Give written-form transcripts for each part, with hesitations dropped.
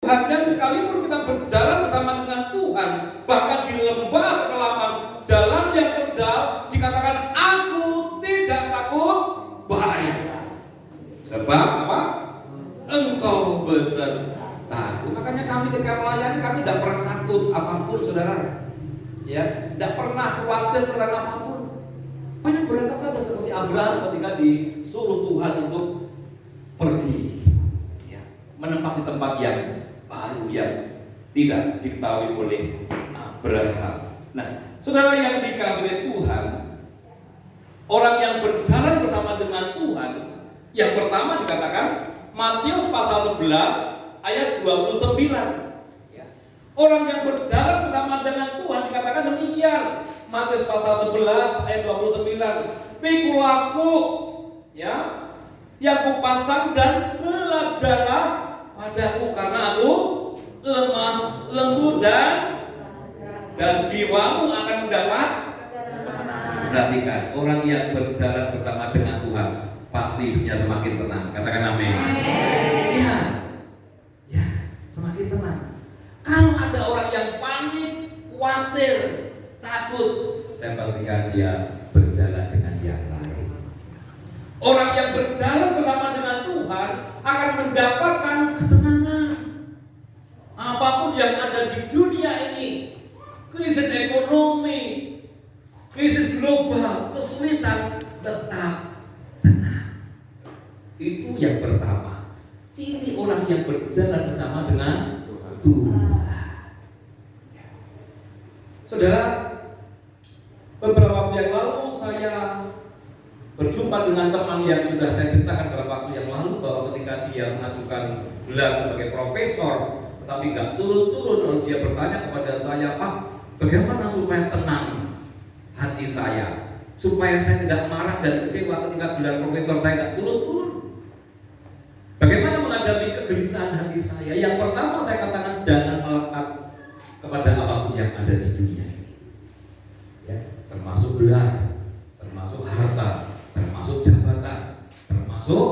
Tuhan. Jadi sekalipun kita berjalan bersama dengan Tuhan, bahkan di lembah kekelaman, jalan yang terjal, dikatakan aku tidak takut bahaya. Sebab apa? Engkau beserta. Makanya kami ketika melayani, kami tidak pernah takut apapun, saudara. Ya, tidak pernah khawatir tentang apapun. Banyak berangkat saja seperti Abraham ketika disuruh Tuhan untuk pergi, ya, menempati tempat yang baru yang tidak diketahui oleh Abraham. Nah, saudara yang dikasihi Tuhan, orang yang berjalan bersama dengan Tuhan, yang pertama dikatakan Matius pasal 11 ayat 29. Orang yang berjalan bersama dengan Tuhan dikatakan demikian. Matius pasal 11 ayat 29. Pikulah ya, yang kupasang dan belajarlah padaku karena aku lemah lembut dan jiwamu akan mendapat. Perhatikan, orang yang berjalan bersama dengan Tuhan pasti hidupnya semakin tenang. Katakan amin. Ya, semakin tenang. Kalau ada orang yang panik, khawatir, takut, saya pastikan dia berjalan dengan yang lain. Orang yang berjalan bersama dengan Tuhan akan mendapatkan ketenangan. Apapun yang ada di dunia ini, krisis ekonomi, krisis global, kesulitan, tetap tenang. Itu yang pertama. Ciri orang yang berjalan bersama dengan Tuhan. Saudara, beberapa waktu yang lalu saya berjumpa dengan teman yang sudah saya ceritakan beberapa waktu yang lalu bahwa ketika dia mengajukan gelar sebagai profesor, tetapi nggak turun-turun, dia bertanya kepada saya, Pak, bagaimana supaya tenang hati saya, supaya saya tidak marah dan kecewa ketika gelar profesor saya nggak turun-turun? Bagaimana menghadapi kegelisahan hati saya? Yang pertama saya katakan, jangan melekat kepada apapun yang ada di dunia ini, ya, termasuk gelar, termasuk harta, termasuk jabatan, termasuk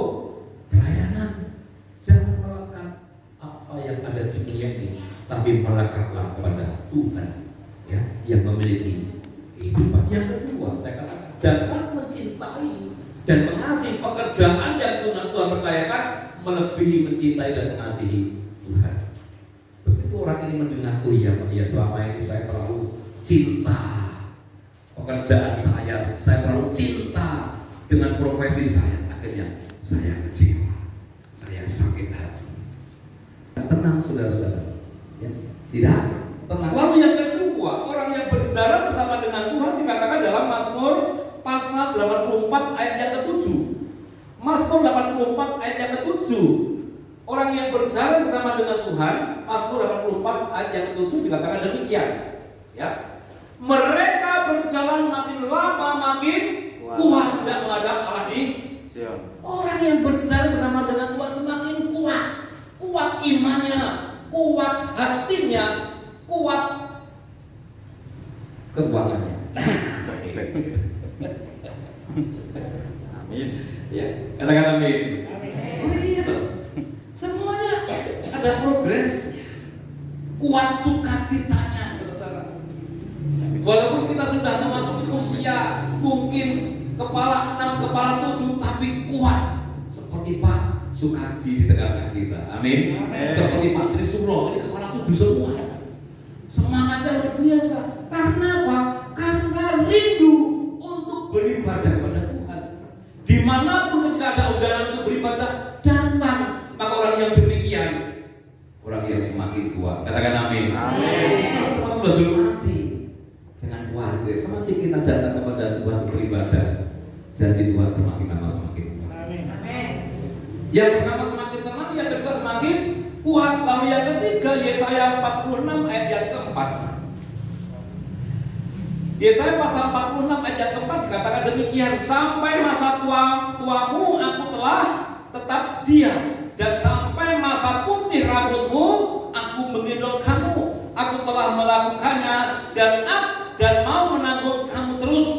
pelayanan. Jangan melekat apa yang ada di dunia ini, tapi melekatlah kepada Tuhan, ya, yang memiliki kehidupan. Yang kedua saya katakan, jangan mencintai dan mengasihi pekerjaan yang Tuhan percayakan melebihi mencintai dan mengasihi Tuhan. Begitu orang ini mendengar, oh iya Pak, ya selama ini saya terlalu cinta pekerjaan saya terlalu cinta dengan profesi saya, akhirnya saya kecewa, saya sakit hati. Tenang saudara-saudara, ya, tidak tenang. Lalu yang kedua, orang yang berjalan bersama dengan Tuhan dikatakan dalam Mazmur pasal 84 ayat yang ke-7. Mazmur 84 ayat yang ke-7. Orang yang berjalan bersama dengan Tuhan, Mazmur 84 ayat yang ke-7 dikatakan demikian, ya. Mereka berjalan makin lama makin kuat tidak menghadap Allah di Sion. Orang yang berjalan bersama dengan Tuhan semakin kuat, kuat imannya, kuat hatinya, kuat keuangannya. Amin. Ya, katakan amin. Oh iya, semuanya ada progres, kuat sukacitanya, saudara. Walaupun kita sudah memasuki usia mungkin kepala 6, kepala 7, tapi kuat seperti Pak Sukarji di tengah-tengah kita. Amin. Seperti Pak Trisuro, ini kepala 7 semua. Semangatnya luar biasa. Karena apa? Karena rindu untuk beribadah kepada Tuhan. Dimanapun ketika ada undangan untuk beribadah, datang. Maka orang yang demikian, orang yang semakin kuat. Katakan amin. Amin. Teman-teman belajar mati. Jangan khawatir. Semakin kita datang kepada Tuhan untuk beribadah, janji Tuhan semakin lama semakin kuat. Amin. Yang pertama semakin tenang, yang kedua semakin kuat. Lalu yang ketiga, Yesaya 46 ayat yang keempat. Yesaya pasal 46 ayat yang keempat dikatakan demikian, sampai masa tuamu aku telah tetap diam, dan sampai masa putih rambutmu aku menggendong kamu. Aku telah melakukannya dan mau menanggung kamu terus.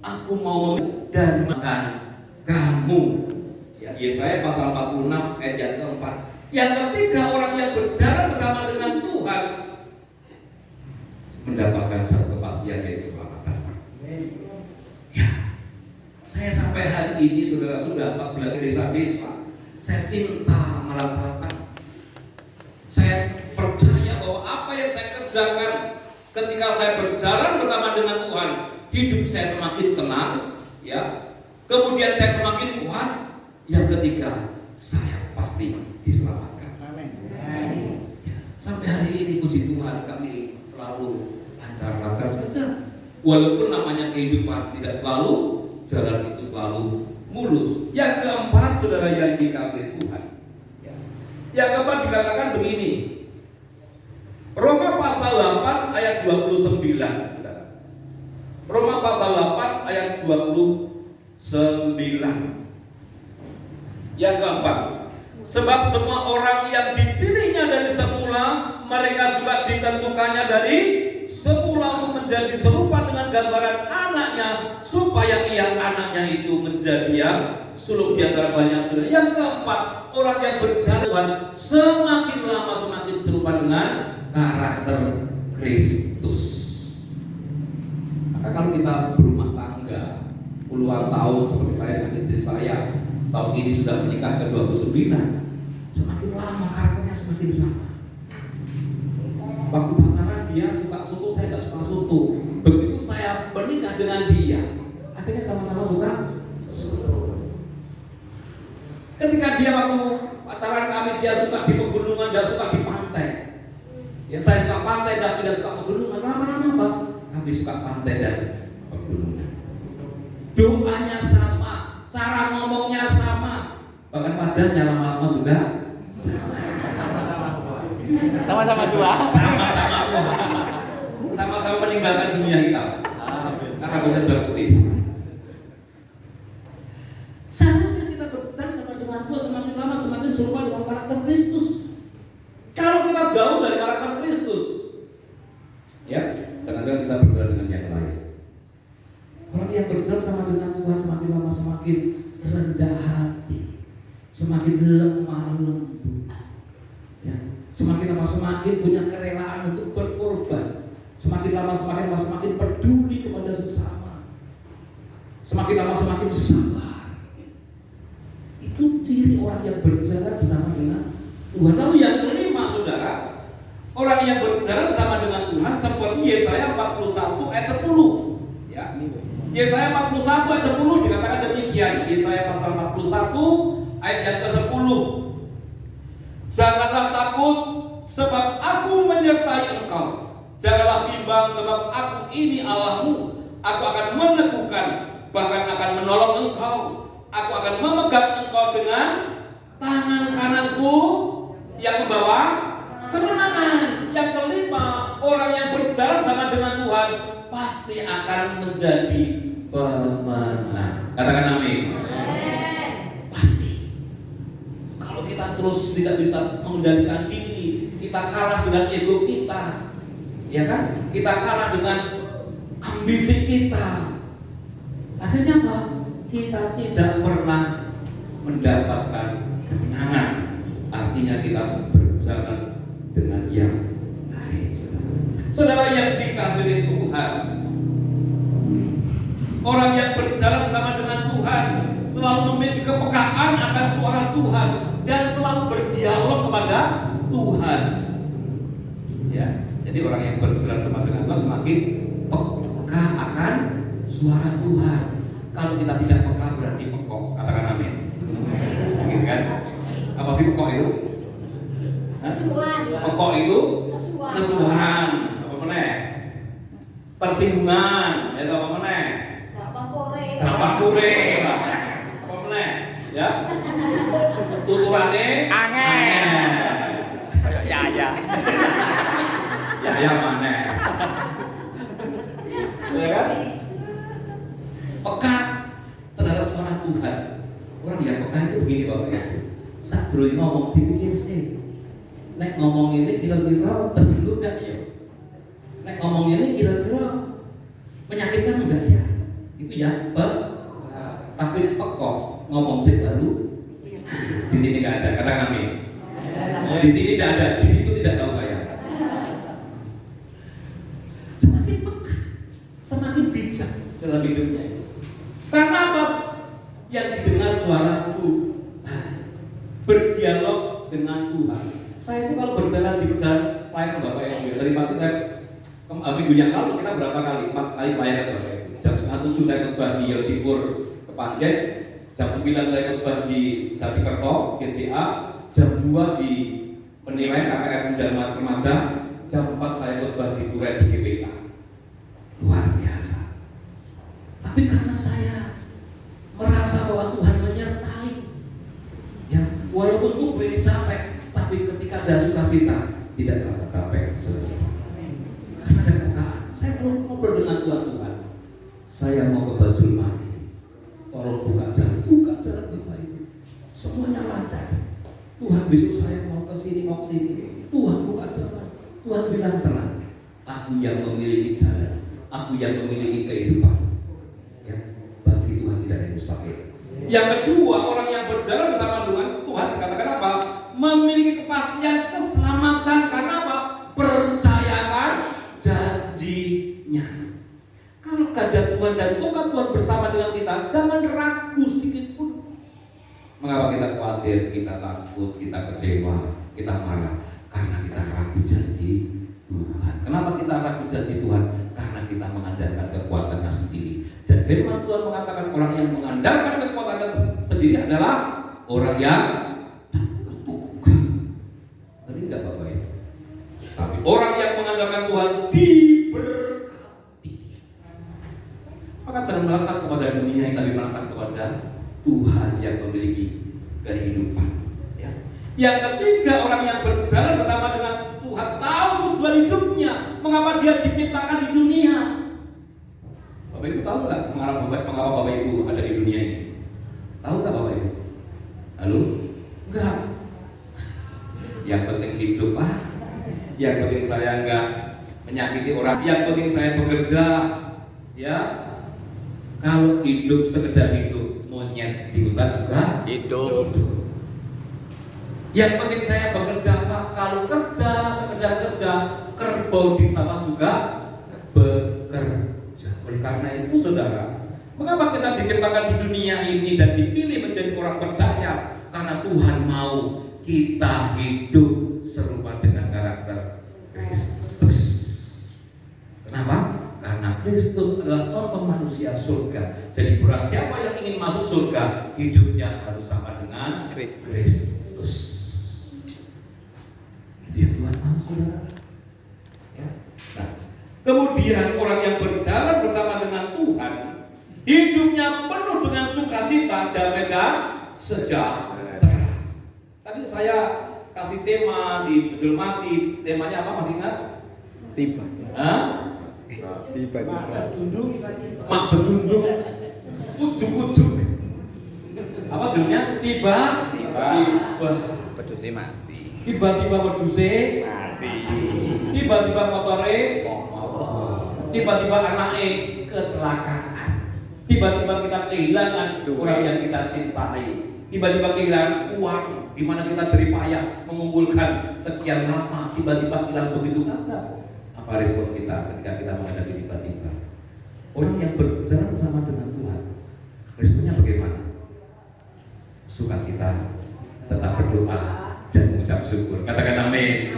Aku mau dan makan kamu. Yesaya pasal 46 ayat yang keempat. Yang ketiga, orang yang berjalan bersama mendapatkan satu kepastian, yaitu keselamatan. Ya, saya sampai hari ini saudara sudah 14 desa-desa, saya cinta melaksanakan. Saya percaya bahwa apa yang saya kerjakan ketika saya berjalan bersama dengan Tuhan, hidup saya semakin tenang, ya. Kemudian saya semakin kuat. Yang ketiga, saya pasti diselamatkan. Amin. Sampai hari ini puji Tuhan kami selalu lancar-lancar saja. Walaupun namanya kehidupan tidak selalu jalan itu selalu mulus. Yang keempat, saudara yang dikasihi Tuhan, ya. Yang keempat dikatakan begini, Roma pasal 8 ayat 29, saudara. Roma pasal 8 ayat 29. Yang keempat, sebab semua orang yang dipilihnya dari semula, mereka juga ditentukannya dari semula untuk menjadi serupa dengan gambaran anaknya, supaya ia anaknya itu menjadi yang sulung di antara banyak saudara. Yang keempat, orang yang berjalan semakin lama semakin serupa dengan karakter Kristus. Maka kalau kita berumah tangga puluhan tahun seperti saya dan istri saya, tahun ini sudah menikah ke 29, semakin lama karakternya semakin sama. Waktu pacaran dia suka soto, saya nggak suka soto. Begitu saya menikah dengan dia, akhirnya sama-sama suka soto. Ketika dia waktu pacaran kami, dia suka di pegunungan, dia suka di pantai. Ya, saya suka pantai dan tidak suka pegunungan. Lama-lama Pak, kami suka pantai dan pegunungan. Doanya sama, cara ngomongnya sama, bahkan wajahnya lama-lama juga sama-sama tua. Sama-sama meninggalkan dunia hitam, karena kita sudah putih. Seharusnya kita bersama dengan Tuhan semakin lama semakin serupa dengan karakter Kristus. Kalau kita jauh dari karakter Kristus, ya jangan-jangan kita berjalan dengan yang lain. Orang yang berjalan sama dengan Tuhan semakin lama semakin rendah hati, semakin lemah lembut, ya. Semakin lama semakin punya kerelaan untuk berkorban, semakin lama semakin peduli kepada sesama, semakin lama semakin sabar. Itu ciri orang yang berjalan bersama dengan Tuhan. Lalu yang kelima, saudara, orang yang berjalan bersama dengan Tuhan seperti Yesaya 41 ayat 10, ya. Yesaya 41 ayat 10 dikatakan demikian. Yesaya pasal 41 ayat yang ke-10. Janganlah takut, sebab aku menyertai engkau. Janganlah bimbang, sebab aku ini Allahmu. Aku akan meneguhkan, bahkan akan menolong engkau. Aku akan memegang engkau dengan tangan kananku yang membawa kemenangan. Yang kelima, orang yang berjalan sama dengan Tuhan pasti akan menjadi pemenang. Katakan amin. Pasti. Kalau kita terus tidak bisa mengendalikan diri, kita kalah dengan ego kita, ya kan? Kita kalah dengan ambisi kita. Akhirnya apa? Kita tidak pernah mendapatkan kemenangan. Artinya kita berjalan dengan yang lain. Saudara yang dikasihi Tuhan, orang yang berjalan bersama dengan Tuhan selalu memiliki kepekaan akan suara Tuhan dan selalu berdialog kepada Tuhan. Ya, jadi orang yang berjalan bersama dengan Tuhan semakin peka akan suara Tuhan. Kalau kita tidak peka berarti pekok. Katakan amin. Gitu kan? Apa sih pekok itu? Pekok itu nesuhan. Apa meneh? Tersinggungan. Ya apa meneh? Gampang kure. Apa meneh? Ya. Tuturane angel. Ya. Ya maneh. Ya kan? Peka terhadap suara Tuhan. Orang yang peka itu begini Bapak ya. Saat dulu ngomong dipikir sih. Nek ngomong ini kira-kira tersinggung enggak ya? Nek ngomong ini kira-kira menyakitkan enggak ya? Itu ya, tapi nek pekok ngomong sih baru. Di sini enggak ada. Katakan amin. Di sini tidak ada, di situ tidak tahu saya. kalau berjalan di perjalanan pelayanan Bapak Ibu, tadi pagi saya minggu yang lalu kita berapa kali? 4 kali pelayanan Bapak Ibu. Jam 7 saya khotbah di Yosipur Kepanjen, jam 9 saya khotbah di Jatikerto GCA, jam 2 di Penilaian KKR dan Remaja, jam 4 saya khotbah di Turen di GPK. Luar biasa. Tapi karena saya merasa bahwa Tuhan menyertai, ya walaupun tubuh ini capek, tapi ketika ada sukacita tidak terasa capek, saudara. Karena ada kepekaan. Saya selalu ngobrol dengan Tuhan, saya mau ke Bajulmati, tolong buka jalan Bapak Ibu. Semuanya lancar. Tuhan, besok saya mau ke sini. Tuhan buka jalan. Tuhan bilang tenang. Aku yang memiliki jalan, aku yang memiliki kehidupan. Ya, bagi Tuhan tidak ada yang mustahil. Yang kedua, orang yang berjalan bersama dengan Tuhan dikatakan apa? Memiliki kepastian keselamatan. Karena apa? Percayakan janjinya. Kalau keadaan Tuhan dan Tuhan bersama dengan kita, jangan ragu sedikit pun. Mengapa kita khawatir, kita takut, kita kecewa, kita marah? Karena kita ragu janji Tuhan. Kenapa kita ragu janji Tuhan? Karena kita mengandalkan kekuatannya sendiri. Dan firman Tuhan mengatakan orang yang mengandalkan kekuatannya sendiri adalah orang yang terkutuk. Ngerti enggak Bapak Ibu? Tapi orang yang mengandalkan Tuhan diberkati. Maka jangan melangkah kepada dunia, tapi melangkah kepada Tuhan yang memiliki kehidupan. Ya. Yang ketiga, orang yang berjalan bersama dengan Tuhan tahu tujuan hidupnya, mengapa dia diciptakan di dunia. Bapak Ibu tahu nggak mengapa Bapak Ibu ada di dunia ini? Tahu nggak Bapak Ibu? Halo? Enggak. Yang penting hidup Yang penting saya nggak menyakiti orang. Yang penting saya bekerja. Ya. Kalau hidup sekedar hidup, monyet di hutan juga hidup. Yang penting saya bekerja Pak. Kalau kerja sekedar kerja, kerbau di sawah juga bekerja. Oleh karena itu saudara, mengapa kita diciptakan di dunia ini dan dipilih menjadi orang percaya? Karena Tuhan mau kita hidup serupa dengan karakter Kristus. Kenapa? Karena Kristus adalah contoh manusia surga. Jadi barang siapa yang ingin masuk surga, hidupnya harus sama dengan Kristus. Itu yang Tuhan mau, saudara. Ya. Nah, kemudian orang yang berjalan bersama dengan Tuhan, hidupnya penuh dengan sukacita, damai dan sejahtera. Tadi saya kasih tema di Bajulmati, temanya apa masih ingat? Tiba. Tiba-tiba. Mak betundung. Ujung-ujung. Apa judulnya? Tiba-tiba. Wedhuse mati. Tiba-tiba wedhuse Mati. Tiba-tiba motore. Tiba-tiba anaknya kecelakaan. Tiba-tiba kita kehilangan orang yang kita cintai. Tiba-tiba kehilangan uang di mana kita jerih payah mengumpulkan sekian lama, tiba-tiba hilang begitu saja. Apa respon kita ketika kita menghadapi tiba-tiba? Orang yang berjalan bersama dengan Tuhan, responnya bagaimana? Sukacita, tetap berdoa dan mengucap syukur. Katakan amin.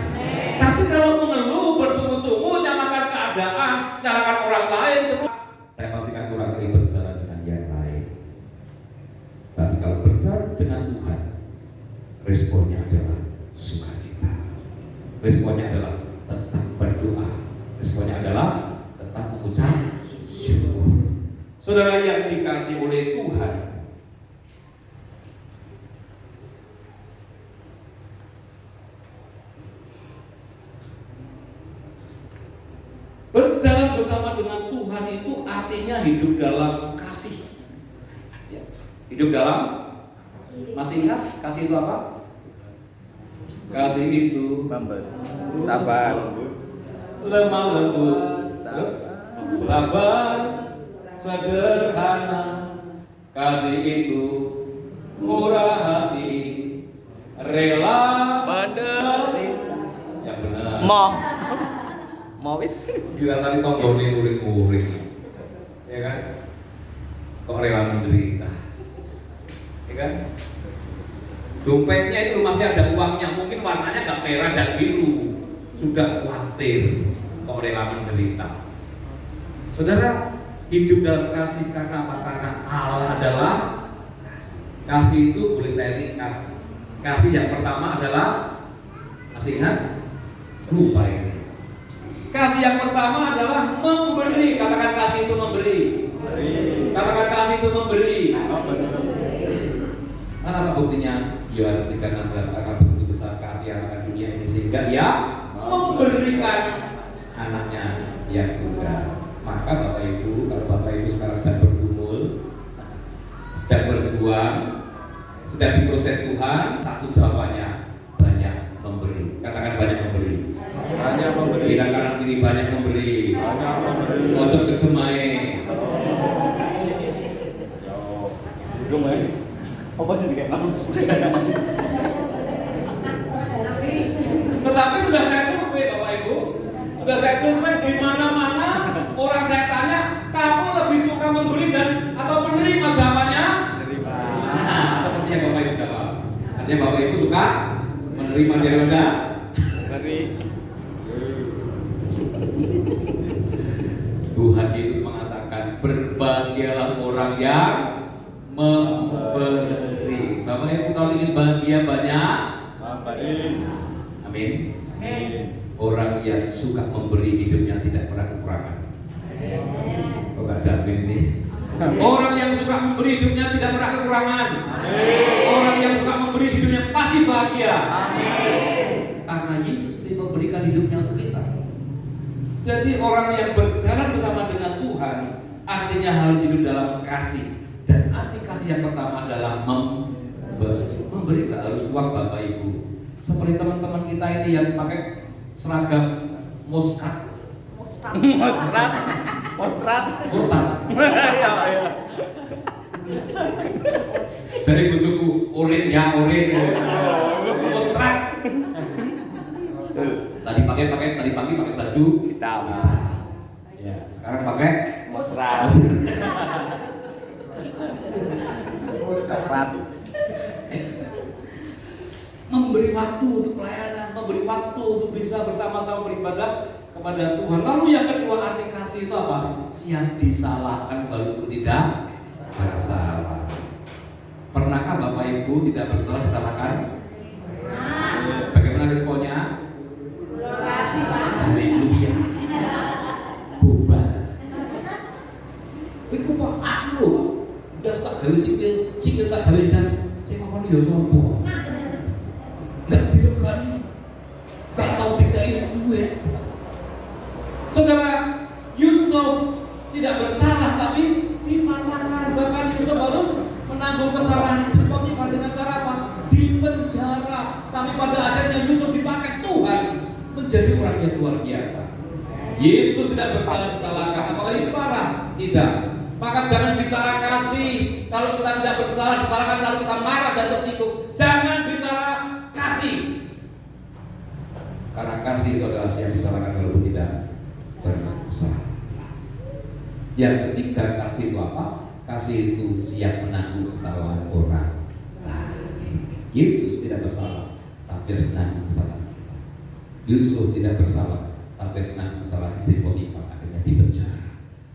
Tapi kalau mengeluh, bersungut-sungut, nyalakan keadaan, nyalakan orang lain terus, saya pastikan kurang kali berjalan dengan yang lain. Tapi kalau berjalan dengan Tuhan, responnya adalah sukacita. Responnya adalah tetap berdoa. Responnya adalah tetap mengucap syukur. Saudara yang dikasihi oleh Tuhan, berjalan bersama dengan Tuhan itu artinya hidup dalam kasih. Ya. Hidup dalam, masih ingat kasih itu apa? Kasih itu Sabar. lemah lembut, terus sabar, sederhana. Kasih itu murah hati, rela Mandiri. yang benar. Mau wis. Dirasani tonggone uring-uring, ya kan? Kok rela menderita, ya kan? Dompetnya itu masih ada uangnya, mungkin warnanya nggak merah dan biru. Sudah khawatir, kok rela menderita. Saudara, hidup dalam kasih karena apa? Karena Allah adalah kasih. Kasih itu boleh saya ringkas. Kasih yang pertama adalah, masih ingat? Lupa ini. Kasih yang pertama adalah memberi. Katakan kasih itu memberi. Katakan kasih itu memberi. Apa buktinya? Yohanes 3:16, karena begitu besar kasih akan dunia ini sehingga ia memberikan anaknya yang tunggal. Maka Bapak Ibu, kalau Bapak Ibu sekarang sedang bergumul, sedang berjuang, sedang diproses Tuhan, satu jawabannya banyak memberi. Katakan banyak memberi. Banyak memberi. Bilang kanan kiri banyak memberi. Banyak memberi. Ojo kegemai. Gemai. Apa sih kayak aku? Tetapi sudah saya survei Bapak Ibu, sudah saya survei di mana-mana orang saya tanya, kamu lebih suka memberi dan atau menerima jawabannya? Menerima. Nah, sepertinya Bapak Ibu jawab. Artinya Bapak Ibu suka menerima daripada Memberi. Tuhan Yesus mengatakan berbahagialah orang yang memberi. Bapak Ibu kalau ingin bahagia banyak Memberi. amin. Orang yang suka memberi hidupnya tidak pernah kekurangan. Kok gak ada amin ini? Orang yang suka memberi hidupnya tidak pernah kekurangan. Orang yang suka memberi hidupnya pasti bahagia. Karena Yesus telah memberikan hidupnya untuk kita. Jadi orang yang berjalan bersama dengan Tuhan artinya harus hidup dalam kasih. Dan arti kasih yang pertama adalah memberi. Memberi tak harus uang Bapak Ibu. Seperti teman-teman kita ini yang pakai seragam moskat. Mostrat. Mostrat. Murtad. Ya, ya. Jadi bujuku oren ya oren. Mostrat. Tadi pakai tadi pagi pakai baju Hitam. ya, sekarang pakai Mostrat. Coklat. memberi waktu untuk pelayanan, memberi waktu untuk bisa bersama-sama beribadah kepada Tuhan. Lalu yang kedua arti kasih itu apa? Siap disalahkan walaupun tidak bersalah. Pernahkah Bapak Ibu tidak bersalah disalahkan? Bagaimana responnya? Haleluya. Bubar. Iku kok aku das tak gawe sikil tak gawe das. Sing ngomong ya sapa? Gak diregani, gak tahu dikai duit. Saudara, Yusuf tidak bersalah tapi disalahkan. Bahkan Yusuf harus menanggung kesalahan istri Potifar dengan cara apa? Dipenjara. Tapi pada akhirnya Yusuf dipakai Tuhan menjadi orang yang luar biasa. Yesus tidak bersalah disalahkan, apalagi sekarang tidak. Maka jangan bicara kasih kalau kita tidak bersalah disalahkan lalu kita marah dan tersinggung. Jangan bicara kasih. Karena kasih itu adalah siap disalahkan walaupun tidak bersalah. Yang ketiga, kasih itu apa? Kasih itu siap menanggung kesalahan orang lain. Yesus tidak bersalah, tapi harus menanggung kesalahan. Yusuf tidak bersalah, tapi harus menanggung kesalahan istri Potifar, akhirnya dipenjara.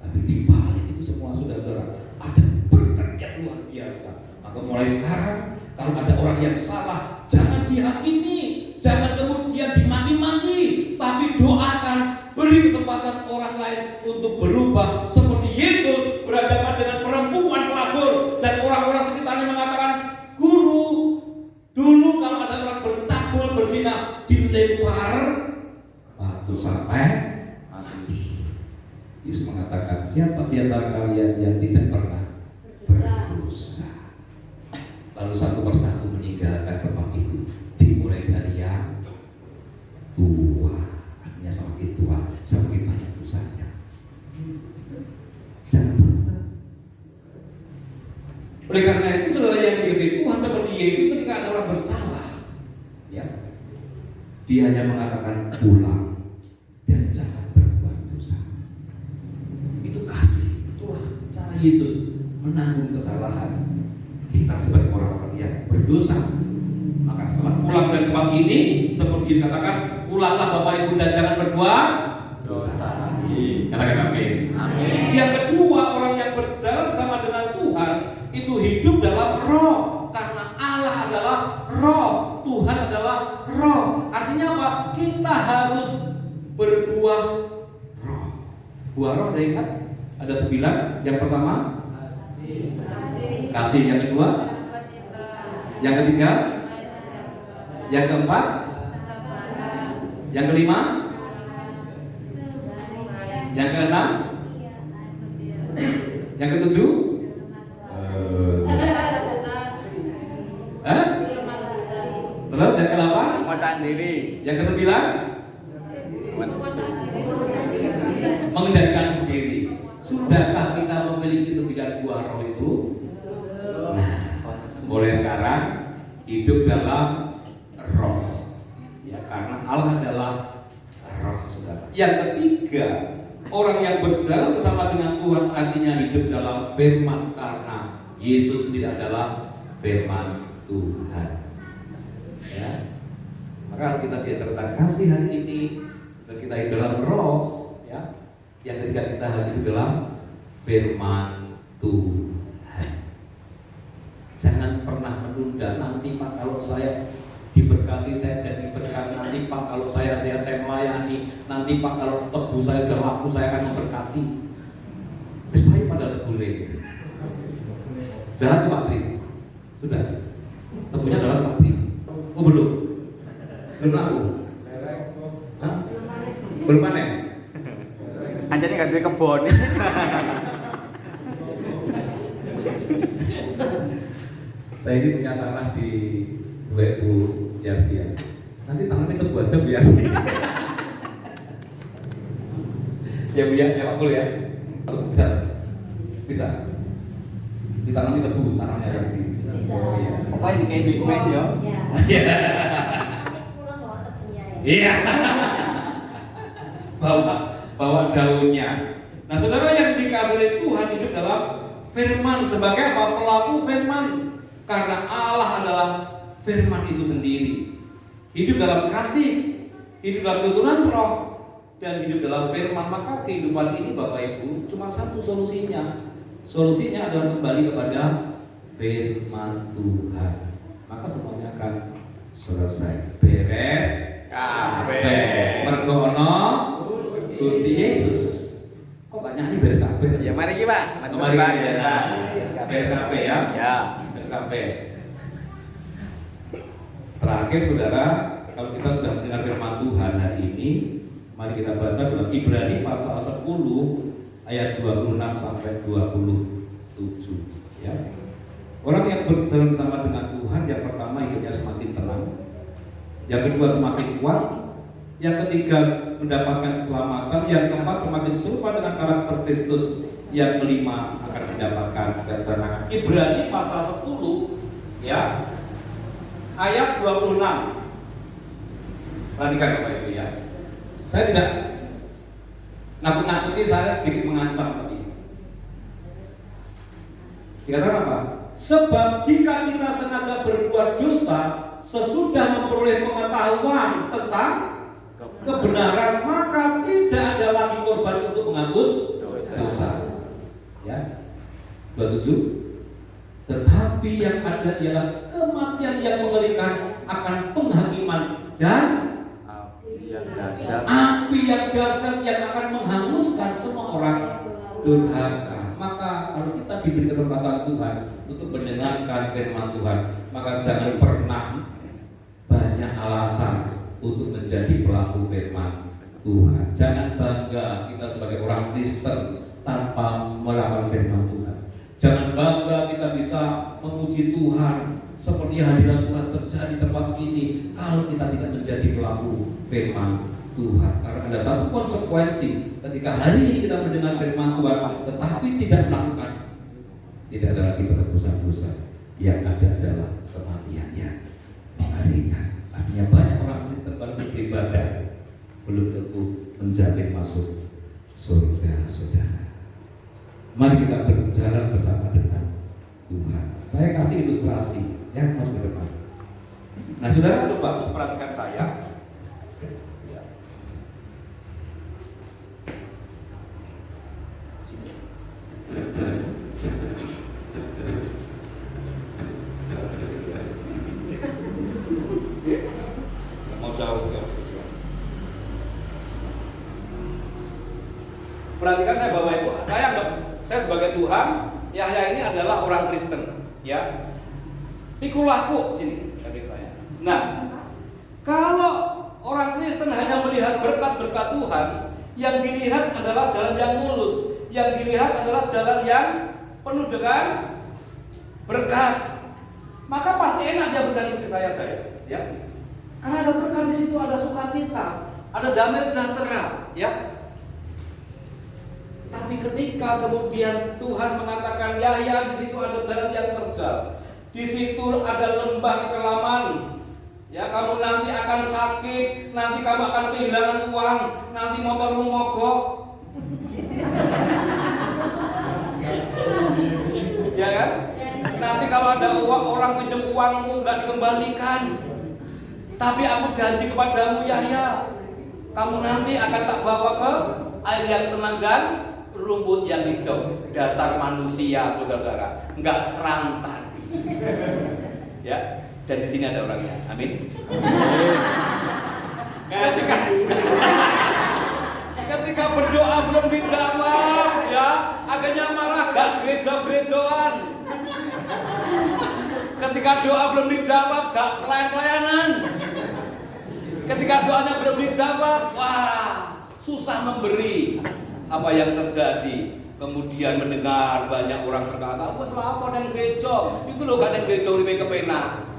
Tapi di balik itu semua saudara-saudara ada berkat yang luar biasa. Maka mulai sekarang kalau ada orang yang salah, jangan dihakimi, jangan kemudian dimaki-maki, tapi doakan, beri kesempatan orang lain untuk berubah. Seperti Yesus berhadapan dengan perempuan pelacur dan orang-orang sekitarnya mengatakan, guru, dulu kalau ada orang bercabul berzina dilempar batu sampai mati. Yesus mengatakan, siapa di antara kalian yang tidak pernah berdosa? Lalu satu persatu meninggalkan tempat itu, dimulai dari yang tua. Artinya semakin tua, semakin banyak dosanya. Jangan bangga. Oleh karena itu, saudara yang dikasihi Tuhan, seperti Yesus ketika ada orang bersalah, ya, dia hanya mengatakan pulang dan jangan berbuat dosa. Itu kasih, itulah cara Yesus menanggung kesalahan kita sebagai orang-orang yang berdosa. ini seperti dikatakan, ulanglah Bapak Ibu dan jangan berbuat Dosa. Katakan amin. Amin. Yang kedua, orang yang berjalan bersama dengan Tuhan itu hidup dalam roh, karena Allah adalah roh, Tuhan adalah roh. Artinya apa? Kita harus berbuah roh. Buah roh ada ingat? Ada 9. Yang pertama kasih, yang kedua, yang ketiga, yang keempat, yang kelima, yang keenam, yang ketujuh, terus yang ke-8, Penguasaan diri. yang ke-9, mengendalikan diri. Sudahkah kita memiliki 9 buah roh itu? Nah, mulai sekarang hidup dalam roh. Ya, karena Allah adalah roh, saudara. Yang ketiga, orang yang berjalan bersama dengan Tuhan artinya hidup dalam firman, karena Yesus sendiri adalah firman Tuhan. Ya. Maka kalau kita diajar tentang kasih hari ini dan kita hidup dalam roh, ya. Yang ketiga, kita harus hidup dalam firman Tuhan. Jangan pernah menunda, nanti Pak kalau saya diberkati, saya jadi berkat, nanti Pak kalau saya sehat, saya melayani, nanti Pak kalau tebu saya sudah laku, saya akan memberkati. Semuanya pada boleh. Dalam Pak Tri, sudah. Tebunya dalam Pak Tri. Oh belum? Belum laku? Hah? Belum panen? Anjani nggak ada kebun. Saya ini punya tanah di Bu Yarsia. Nanti tanahnya tebu aja Bu Yarsia. Ya Bu ya Pak Kul ya. Bisa, bisa. Ditanami tebu tanahnya nanti. Bisa. Oh, iya. Pokoknya kayak di mes ya. Ya. Iya. Pulang bawa tebunya ya. Iya. Bawa daunnya. Nah, saudara yang dikasihi oleh Tuhan hidup dalam firman sebagai apa? Pelaku firman. Karena Allah adalah firman itu sendiri. Hidup dalam kasih, hidup dalam tuntunan roh, dan hidup dalam firman. Maka kehidupan ini Bapak Ibu cuma satu solusinya. Solusinya adalah kembali kepada firman Tuhan. Maka semuanya akan selesai. Beres kabeh. Mergo ana Gusti Yesus. Kok gak nyanyi beres kabeh? Ya mari ki Pak. Mari kita beres kabeh ya. Ya. Sampai terakhir saudara, kalau kita sudah mendengar firman Tuhan hari ini, mari kita baca dalam Ibrani pasal 10 ayat 26 sampai 27 ya. Orang yang berjalan bersama dengan Tuhan, yang pertama hidupnya semakin tenang, yang kedua semakin kuat, yang ketiga mendapatkan keselamatan, yang keempat semakin serupa dengan karakter Kristus, yang kelima akan mendapatkan ketenangan. Ibrani pasal 10 ya ayat 26. Perhatikan Bapak Ibu ya. Saya tidak nakut-nakuti, saya sedikit mengancam tadi. Dikatakan apa? Sebab jika kita sengaja berbuat dosa sesudah memperoleh pengetahuan tentang kebenaran, maka tidak ada lagi korban untuk menghapus dosa. Ya, 27. Tetapi yang ada ialah kematian yang mengerikan akan penghakiman dan api yang dahsyat yang akan menghanguskan semua orang durhaka. Maka kalau kita diberi kesempatan Tuhan untuk mendengarkan firman Tuhan, maka jangan pernah banyak alasan untuk menjadi pelaku firman Tuhan. Jangan bangga kita sebagai orang Kristen tanpa melakukan firman Tuhan. Jangan bangga kita bisa memuji Tuhan seperti hadirat Tuhan terjadi di tempat ini kalau kita tidak menjadi pelaku firman Tuhan. Karena ada satu konsekuensi ketika hari ini kita mendengar firman Tuhan tetapi tidak melakukan, tidak ada lagi penebusan dosa, yang ada adalah kematiannya. Mengerikan. Artinya banyak orang Kristen baru beribadah belum tentu menjamin masuk surga, saudara. Mari kita berjalan bersama dengan Tuhan. Saya kasih ilustrasi yang harus ke depan. Nah, saudara coba perhatikan saya. Mau jauh ya. Perhatikan saya Bapak Ibu, saya sebagai Tuhan, Yahya ini adalah orang Kristen, ya. Pikulahku sini, saya. Nah, kalau orang Kristen hanya melihat berkat-berkat Tuhan, yang dilihat adalah jalan yang mulus, yang dilihat adalah jalan yang penuh dengan berkat, maka pasti enak dia berjalan seperti saya, ya. Karena ada berkat di situ, ada sukacita, ada damai sejahtera, ya. Tapi ketika kemudian Tuhan mengatakan Yahya, di situ ada jalan yang terjal, di situ ada lembah kekelaman, ya, kamu nanti akan sakit, nanti kamu akan kehilangan uang, nanti motormu mogok, ya kan? Nanti kalau ada uang, orang pinjam uangmu nggak dikembalikan. Tapi aku janji kepadamu Yahya, kamu nanti akan tak bawa ke air yang tenang dan rumput yang hijau. Dasar manusia, saudara-saudara, nggak serantan. Ya, dan di sini ada orangnya. Amin. Ketika berdoa belum dijawab, ya, akhirnya marah, gak gereja-gerejoan. Ketika doa belum dijawab, gak pelayan-pelayanan. Ketika doanya belum dijawab, wah, susah memberi. Apa yang terjadi? Kemudian mendengar banyak orang berkata, "Wes apa nang gereja? Itu lho gak nang gereja uripe kepenak."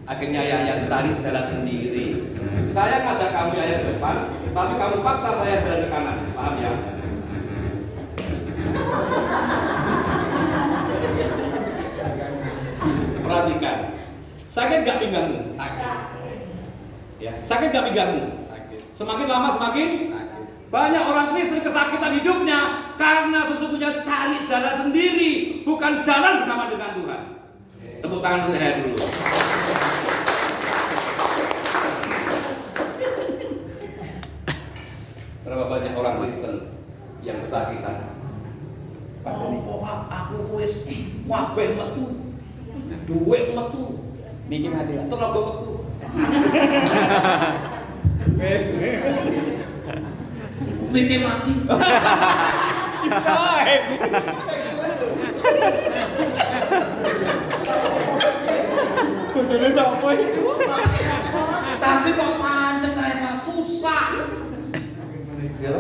Akhirnya yang cari jalan sendiri. Saya ngajak kamu ya ke depan, tapi kamu paksa saya jalan ke kanan. Paham ya? Perhatikan. Sakit gak pinggangmu? Sakit. Ya, sakit gak pinggangmu? Sakit. Semakin lama semakin sakit. Banyak orang Kristen kesakitan hidupnya karena sesungguhnya cari jalan sendiri, bukan jalan bersama dengan Tuhan. Tepuk tangan untuk saya dulu. Berapa banyak orang Kristen yang kesakitan? Oh, aku wis wabeh metu, duit metu, Niki mati lah. tenaga metu. Wes. Mati mati. Isoe. Bojone sapa iki? Tapi kok pancet kayak susah. Ya.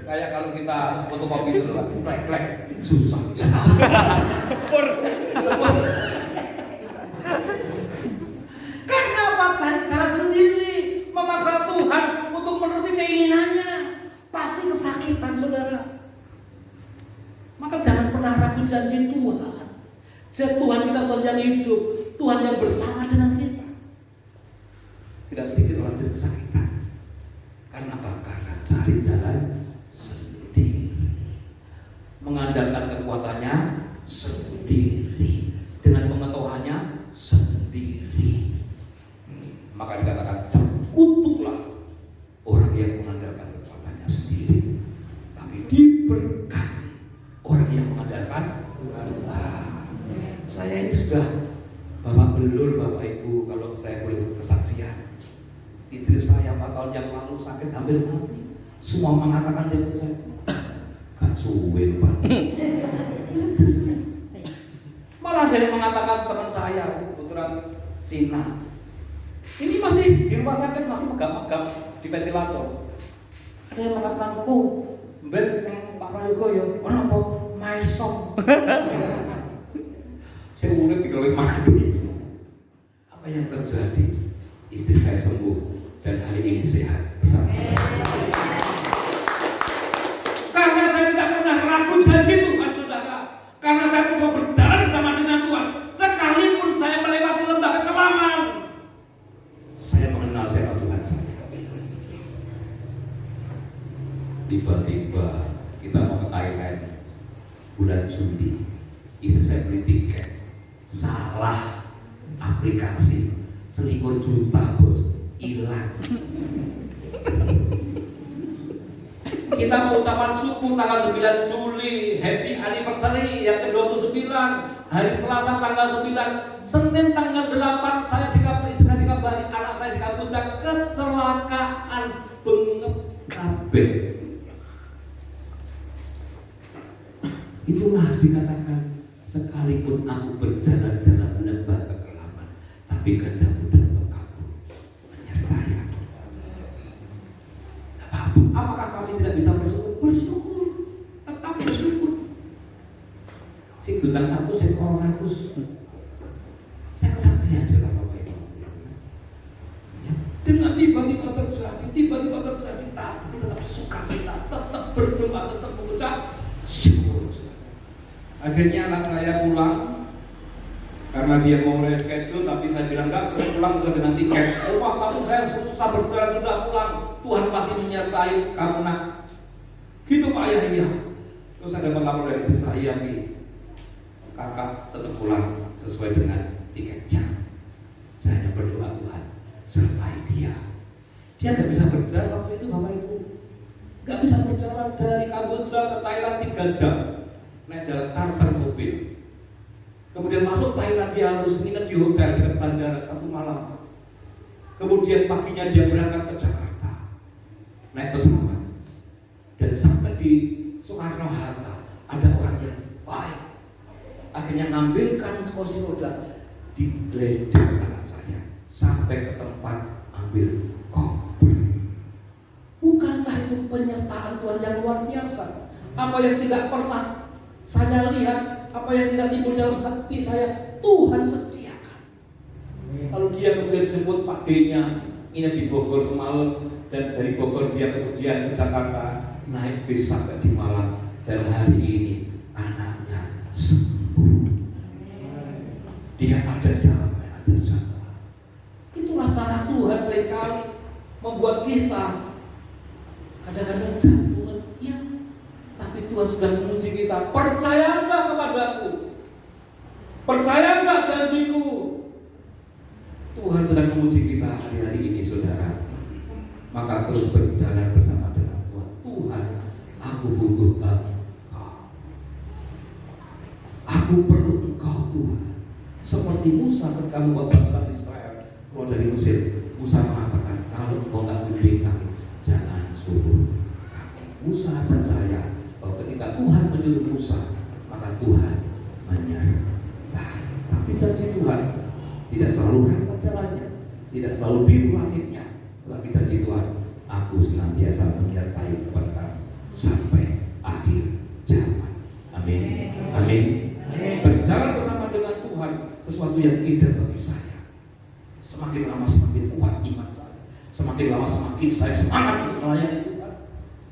Kayak kalau kita fotokopi itu loh, klek-klek, susah. Sepur. Karena apa? Cari cara sendiri, memaksa Tuhan untuk menuruti keinginannya, pasti kesakitan, saudara. Maka jangan pernah ragu janji Tuhan. Tuhan kita Tuhan yang hidup, Tuhan yang bersama dengan kita. Tidak sedikit orang bisa kesakitan. Karena apa? Karena cari jalan sendiri, mengandalkan kekuatannya sendiri, dengan pengetahuannya sendiri. Maka dikatakan terkutuklah orang yang mengandalkan kekuatannya sendiri, tapi diberkati orang yang mengandalkan Tuhan. Saya ini sudah Bapak belur, Bapak Ibu, kalau saya boleh berkesaksian. Istri saya 4 tahun yang lalu sakit hampir mati. Semua mengatakan dia saya gak suwe Pak. Malah ada yang mengatakan teman saya, kebetulan Cina, ini masih di rumah sakit, masih megap-megap di ventilator. Ada yang mengatakan, "Oh, ben yang Pak Prayogo ya, kenapa maesong?" Saya urip tiga wis mati. Apa yang terjadi? Istri saya sembuh dan hari ini sehat bersama saya. Karena saya tidak pernah ragu janji Tuhan, saudara. Karena saya terus berjalan bersama dengan Tuhan, sekalipun saya melewati lembah kekelaman, saya mengenal siapa Tuhan saya. Tiba-tiba kita mau ke Thailand bulan Juli, istri saya beli tiket. Salah, aplikasi 21 juta bos hilang. Kita mengucapkan syukur tanggal 9 Juli, happy anniversary yang ke-29, hari Selasa tanggal 9, Senin tanggal 8 saya dikabari anak saya di Kamboja kecelakaan bengep kabeh. Itulah dikatakan sekalipun aku berjalan dalam lembah kegelapan, tapi kehendakmu dan engkau menyertai aku. Apakah kami tidak bisa bersyukur? Bersyukur, tetap bersyukur. Si gendang 1, si 200. Saya kesaksian adalah Bapak Ibu. Ya. Dengan tiba-tiba terjadi, tapi tetap sukacita, tetap berdoa, tetap mengucap syukur. Akhirnya anak saya pulang karena dia mau reschedule, tapi saya bilang enggak, pulang sudah dengan tiket. Oh Pak, tapi saya susah berjalan sudah pulang. Tuhan pasti menyertai kamu nak. Gitu Pak, ya iya. Terus saya dapat lapor dari istri saya, kakak tetap pulang sesuai dengan tiketnya. Saya hanya berdoa Tuhan sertai dia. Dia nggak bisa berjalan waktu itu Bapak Ibu. Nggak bisa berjalan dari Kamboja ke Thailand 3 jam. Naik jalan charter mobil. Kemudian masuk Thailand dia harus nginep di hotel dekat bandara 1 malam. Kemudian paginya dia berangkat ke Jakarta naik pesawat dan sampai di Soekarno Hatta ada orang yang baik akhirnya ngambilkan kursi roda digeledah anak saya sampai ke tempat ambil koper. Bukankah itu penyertaan Tuhan yang luar biasa? Apa yang tidak pernah saya lihat, apa yang tidak timbul dalam hati saya, Tuhan sediakan. Kalau dia kemudian disebut Pak D-nya nginep di Bogor semalam, dan dari Bogor dia kemudian ke Jakarta naik bis sampai di Malang, dan hari ini anaknya sembuh. Dia ada damai, ada sejahtera. Itulah cara Tuhan seringkali membuat kita kadang-kadang jatuh, ya. Tapi Tuhan sedang menguji kita. Percaya enggak kepadaku? Percaya enggak janjiku? Tuhan sedang menguji kita hari-hari ini saudara. Maka terus berjalan bersama dengan Tuhan. Tuhan, aku butuh Engkau. Aku perlu Engkau Tuhan. Seperti Musa ketika membawa bangsa Israel keluar dari Mesir. Musa mengatakan, kalau Engkau tak pilih kami, jangan suruh kami. Musa percaya bahwa ketika Tuhan menyuruh Musa, maka Tuhan menyertai. Tapi janji Tuhan tidak selalu rata jalannya, tidak selalu biru langitnya. Tapi janji Tuhan, aku senantiasa menyertai kepada kamu sampai akhir zaman. Amin. Amin. Berjalan bersama dengan Tuhan sesuatu yang indah bagi saya. Semakin lama semakin kuat iman saya. Semakin lama semakin saya semangat untuk melayani Tuhan.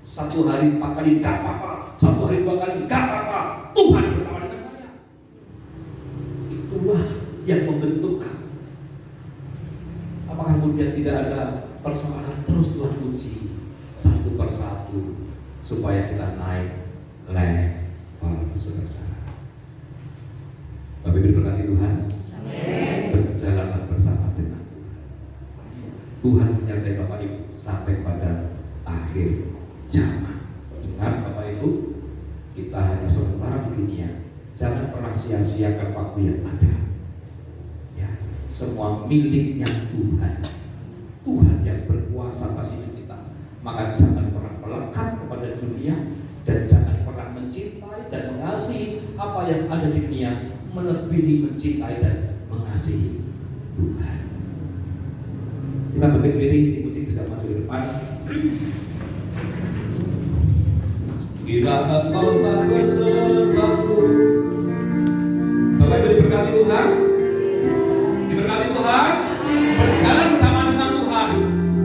1 hari 4 kali gak apa-apa, 1 hari 2 kali gak apa-apa. Tuhan bersama dengan saya. Itulah yang membentuk kami. Apakah kemudian tidak ada persoalan, terus Tuhan uji satu persatu supaya kita naik level saudara. Bapak Ibu berkati Tuhan. Amin. Berjalanlah bersama dengan Tuhan. Tuhan menyertai Bapak Ibu sampai pada akhir zaman. Ingat Bapak Ibu, kita hanya sementara di dunia. Jangan pernah sia-siakan waktu yang ada. Ya, semua miliknya Tuhan. Tuhan yang berkuasa atas hidup kita. Maka jangan pernah melekat kepada dunia dan jangan pernah mencintai dan mengasihi apa yang ada di dunia melebihi mencintai dan mengasihi Tuhan. Kita berdiri, di musik bisa maju ke depan. Bila engkau tak besertaku, Bapak Ibu diberkati Tuhan. Diberkati Tuhan. Berjalan bersama dengan Tuhan.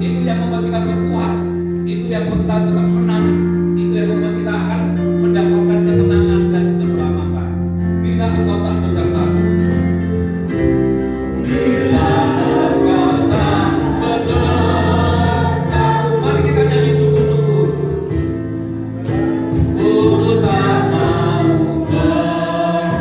Itu yang membuat kita berkuat. Itu yang membuat kita tetap menang. Itu yang membuat kita akan mendapatkan ketenangan dan keselamatan. Bila engkau tak besertaku. Bila engkau tak besertaku. Mari kita nyanyi sungguh-sungguh. Ku tak mau berjalan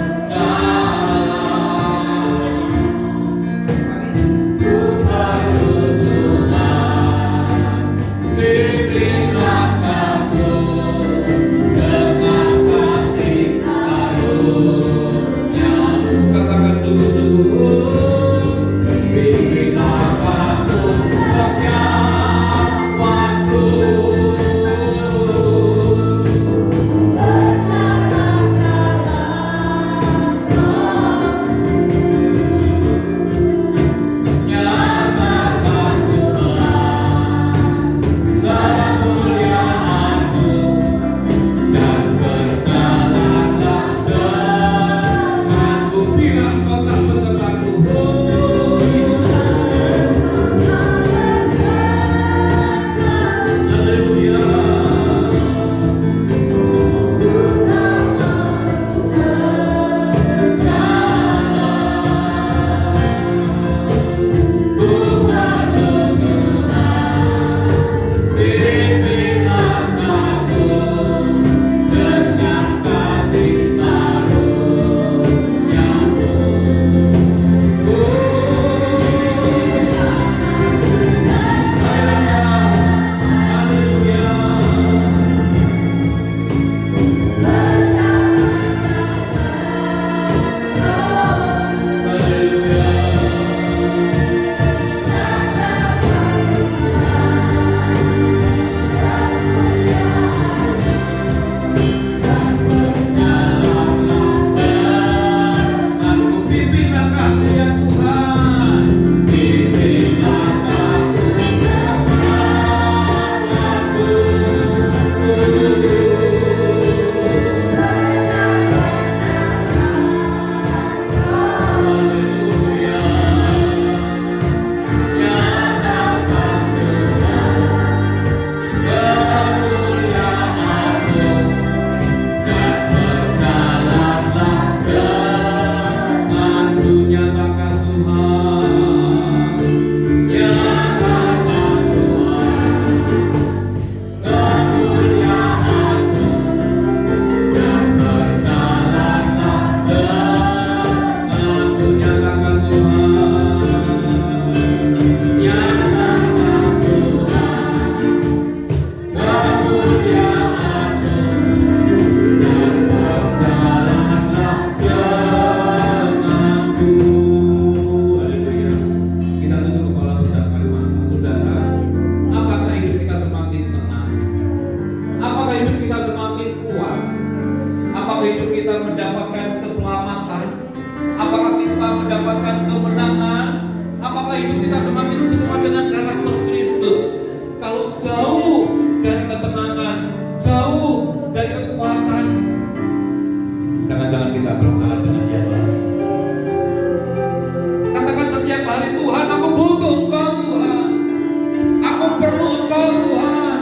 mendapatkan keselamatan? Apakah kita mendapatkan kemenangan? Apakah hidup kita semakin serupa dengan karakter Kristus? Kalau jauh dari ketenangan, jauh dari kekuatan, jangan-jangan kita berjalan dengan yang lain. Katakan setiap hari, Tuhan, aku butuh Engkau Tuhan. Aku perlu Engkau Tuhan.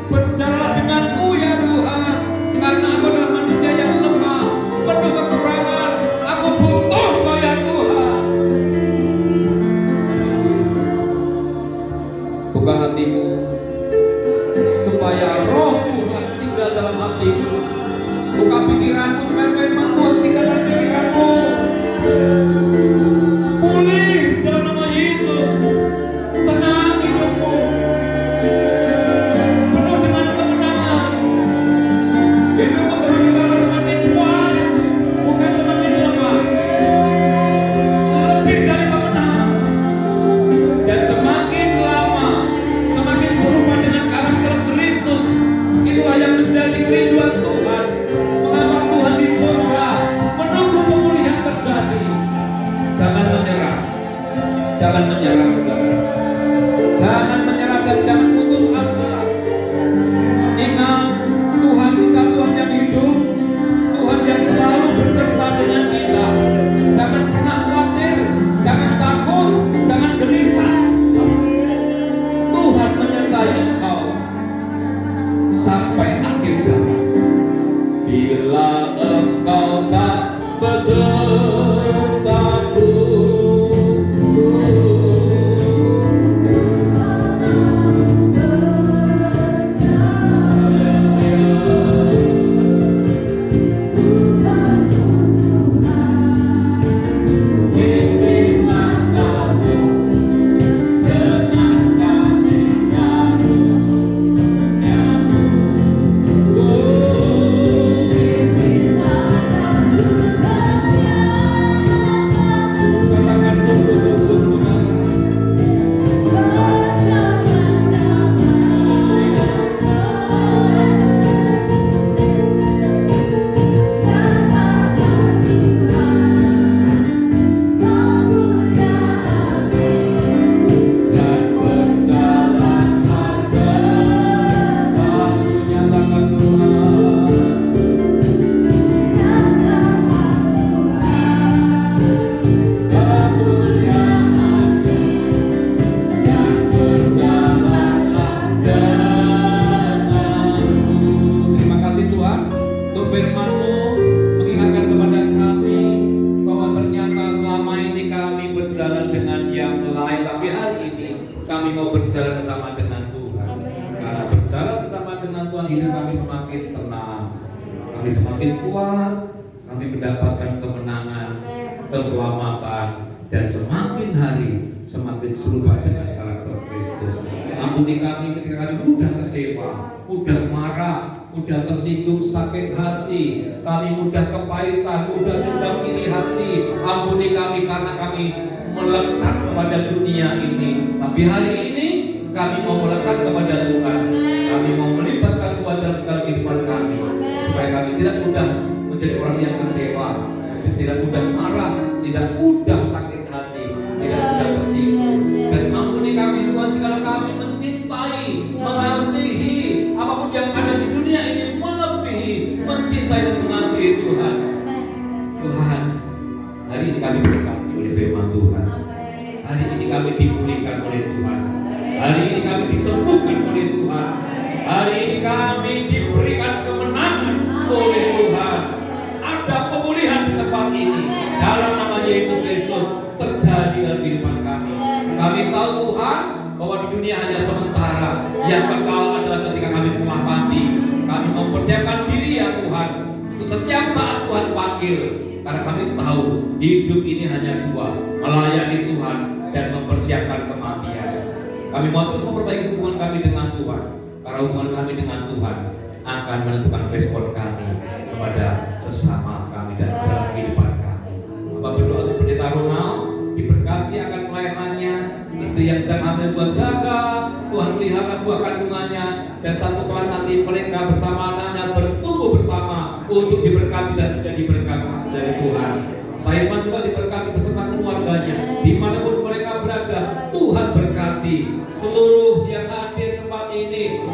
Berjalan denganku ya Tuhan. Karena aku adalah manusia yang lemah, penuh kekurangan. Aku butuh Engkau ya Tuhan. Buka hatimu supaya roh Tuhan tinggal dalam hatimu. Buka pikiranmu supaya firman Tuhan tinggal dalam pikiranmu. Pulih dalam nama Yesus. Tenang hidupmu, penuh dengan kemenangan. Hidupmu semakin lama semakin kuat, bukan semakin lemah. Lebih dari pemenang. Dan semakin lama semakin serupa dengan karakter Kristus. Itulah yang menjadi kerinduan Tuhan. Mengapa Tuhan di surga menunggu pemulihan terjadi. Jangan menyerah. Jangan menyerah, saudara. Jangan menyerah dan jangan putus asa. Ingat, Tuhan kita Tuhan yang hidup, Tuhan yang selalu berserta dengan kita. Jangan pernah khawatir, jangan takut, jangan gelisah. Tuhan menyertai engkau sampai akhir zaman. Bila engkau tak besertaku, katakan sungguh-sungguh saudara. Dan berjalanlah selalu nyatakan Tuhan. Kemuliaannya dan berjalanlah denganku. Terima kasih Tuhan untuk firman-Mu mengingatkan kepada kami bahwa ternyata selama ini kami berjalan dengan yang lain, tapi hari ini kami mau berjalan bersama dengan Tuhan. Karena berjalan bersama dengan Tuhan, hidup kami semakin tenang, kami semakin kuat, kami mendapatkan kemenangan, keselamatan, dan semakin hari semakin serupa dengan karakter Kristus. Ampuni kami ketika kami mudah kecewa, mudah marah, mudah tersinggung, sakit hati, kami mudah kepahitan, mudah dendam iri hati. Ampuni kami karena kami melekat kepada dunia ini. Tapi hari ini kami mau melekat kepada Tuhan. Kami mau melibatkan Tuhan dalam segala kehidupan kami, supaya kami tidak mudah menjadi orang yang kecewa, tidak mudah marah, tidak mudah sakit hati, tidak mudah tersinggung. Dan ampuni kami Tuhan jika kami mencintai, mengasihi apapun yang ada di dunia ini, melebihi mencintai dan mengasihi Tuhan. Tuhan, hari ini kami berkati oleh firman Tuhan. Hari ini kami dipulihkan oleh Tuhan. Hari ini kami disembuhkan oleh Tuhan. Hari ini kami diberikan kemenangan oleh Tuhan. Ada pemulihan di tempat ini. Dalam nama Yesus Kristus terjadi dalam kehidupan kami. Kami tahu Tuhan bahwa di dunia hanya sementara. Yang kekal adalah ketika kami setelah mati. Kami mempersiapkan diri ya Tuhan untuk setiap saat Tuhan panggil. Karena kami tahu hidup ini hanya dua, melayani Tuhan dan mempersiapkan kematian. Kami mau terus memperbaiki hubungan kami dengan Tuhan. Karena hubungan kami dengan Tuhan akan menentukan respon kami kepada sesama kami dan dalam kehidupan kami. Bapak berdoa untuk Pendeta Ronald, diberkati akan pelayanannya. Istri yang sedang hamil Tuhan jaga, Tuhan pelihara buah kandungannya, dan satu kelak nanti mereka bersama anaknya bertumbuh bersama untuk diberkati dan menjadi berkat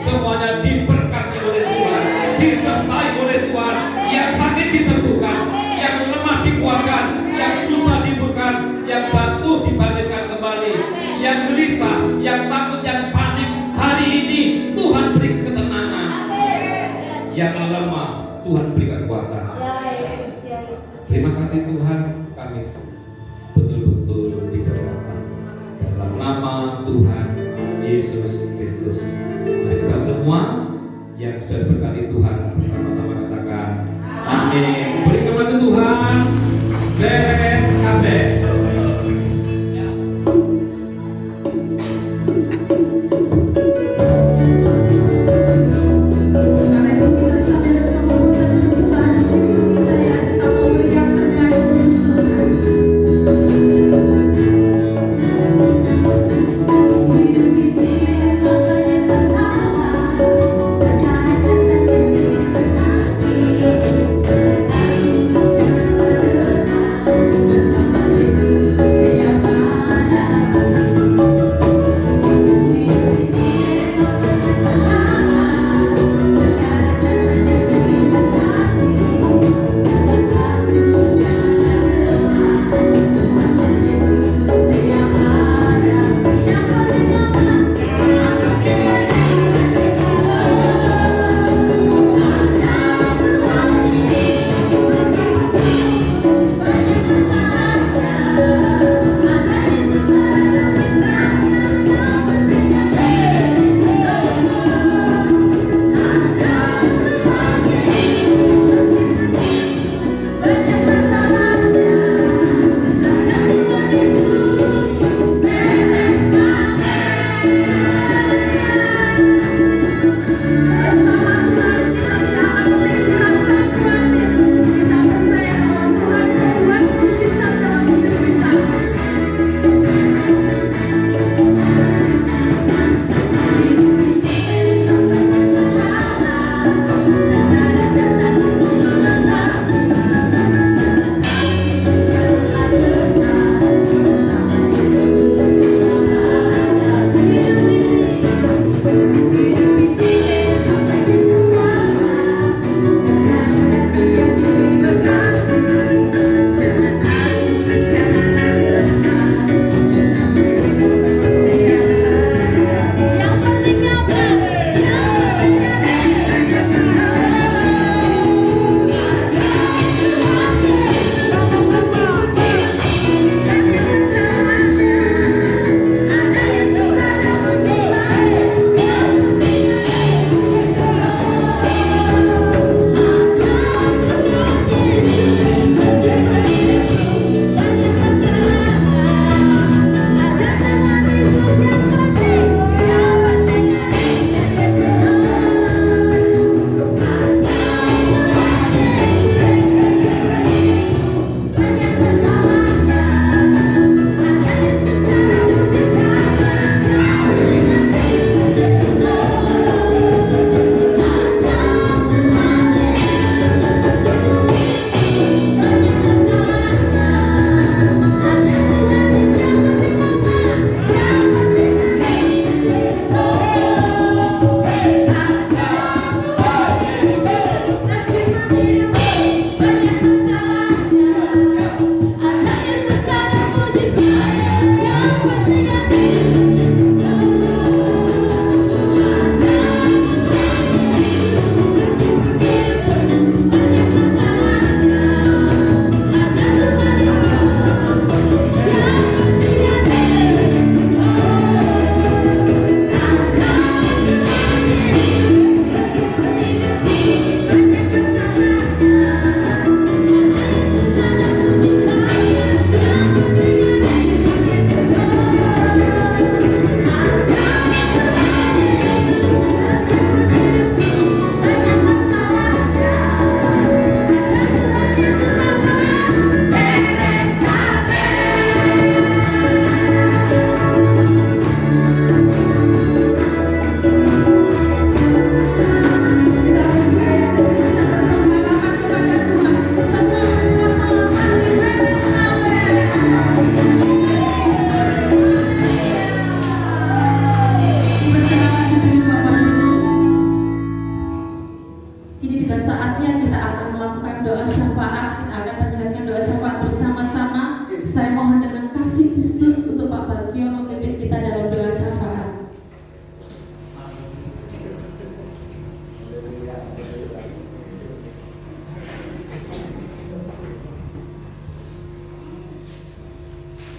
semuanya diberkati oleh Tuhan, disertai oleh Tuhan. Yang sakit disembuhkan, yang lemah dikuatkan, yang susah dibuka, yang jatuh dibangkitkan kembali, yang gelisah, yang takut, yang panik, hari ini Tuhan beri ketenangan. Yang lemah Tuhan beri kekuatan. Ya Yesus, ya Yesus. Terima kasih Tuhan, kami betul-betul diberkati dalam nama Tuhan Yesus Kristus. Mari kita semua yang sudah diberkati Tuhan bersama-sama katakan amin. Beri kepada Tuhan. Beres kabeh. Terima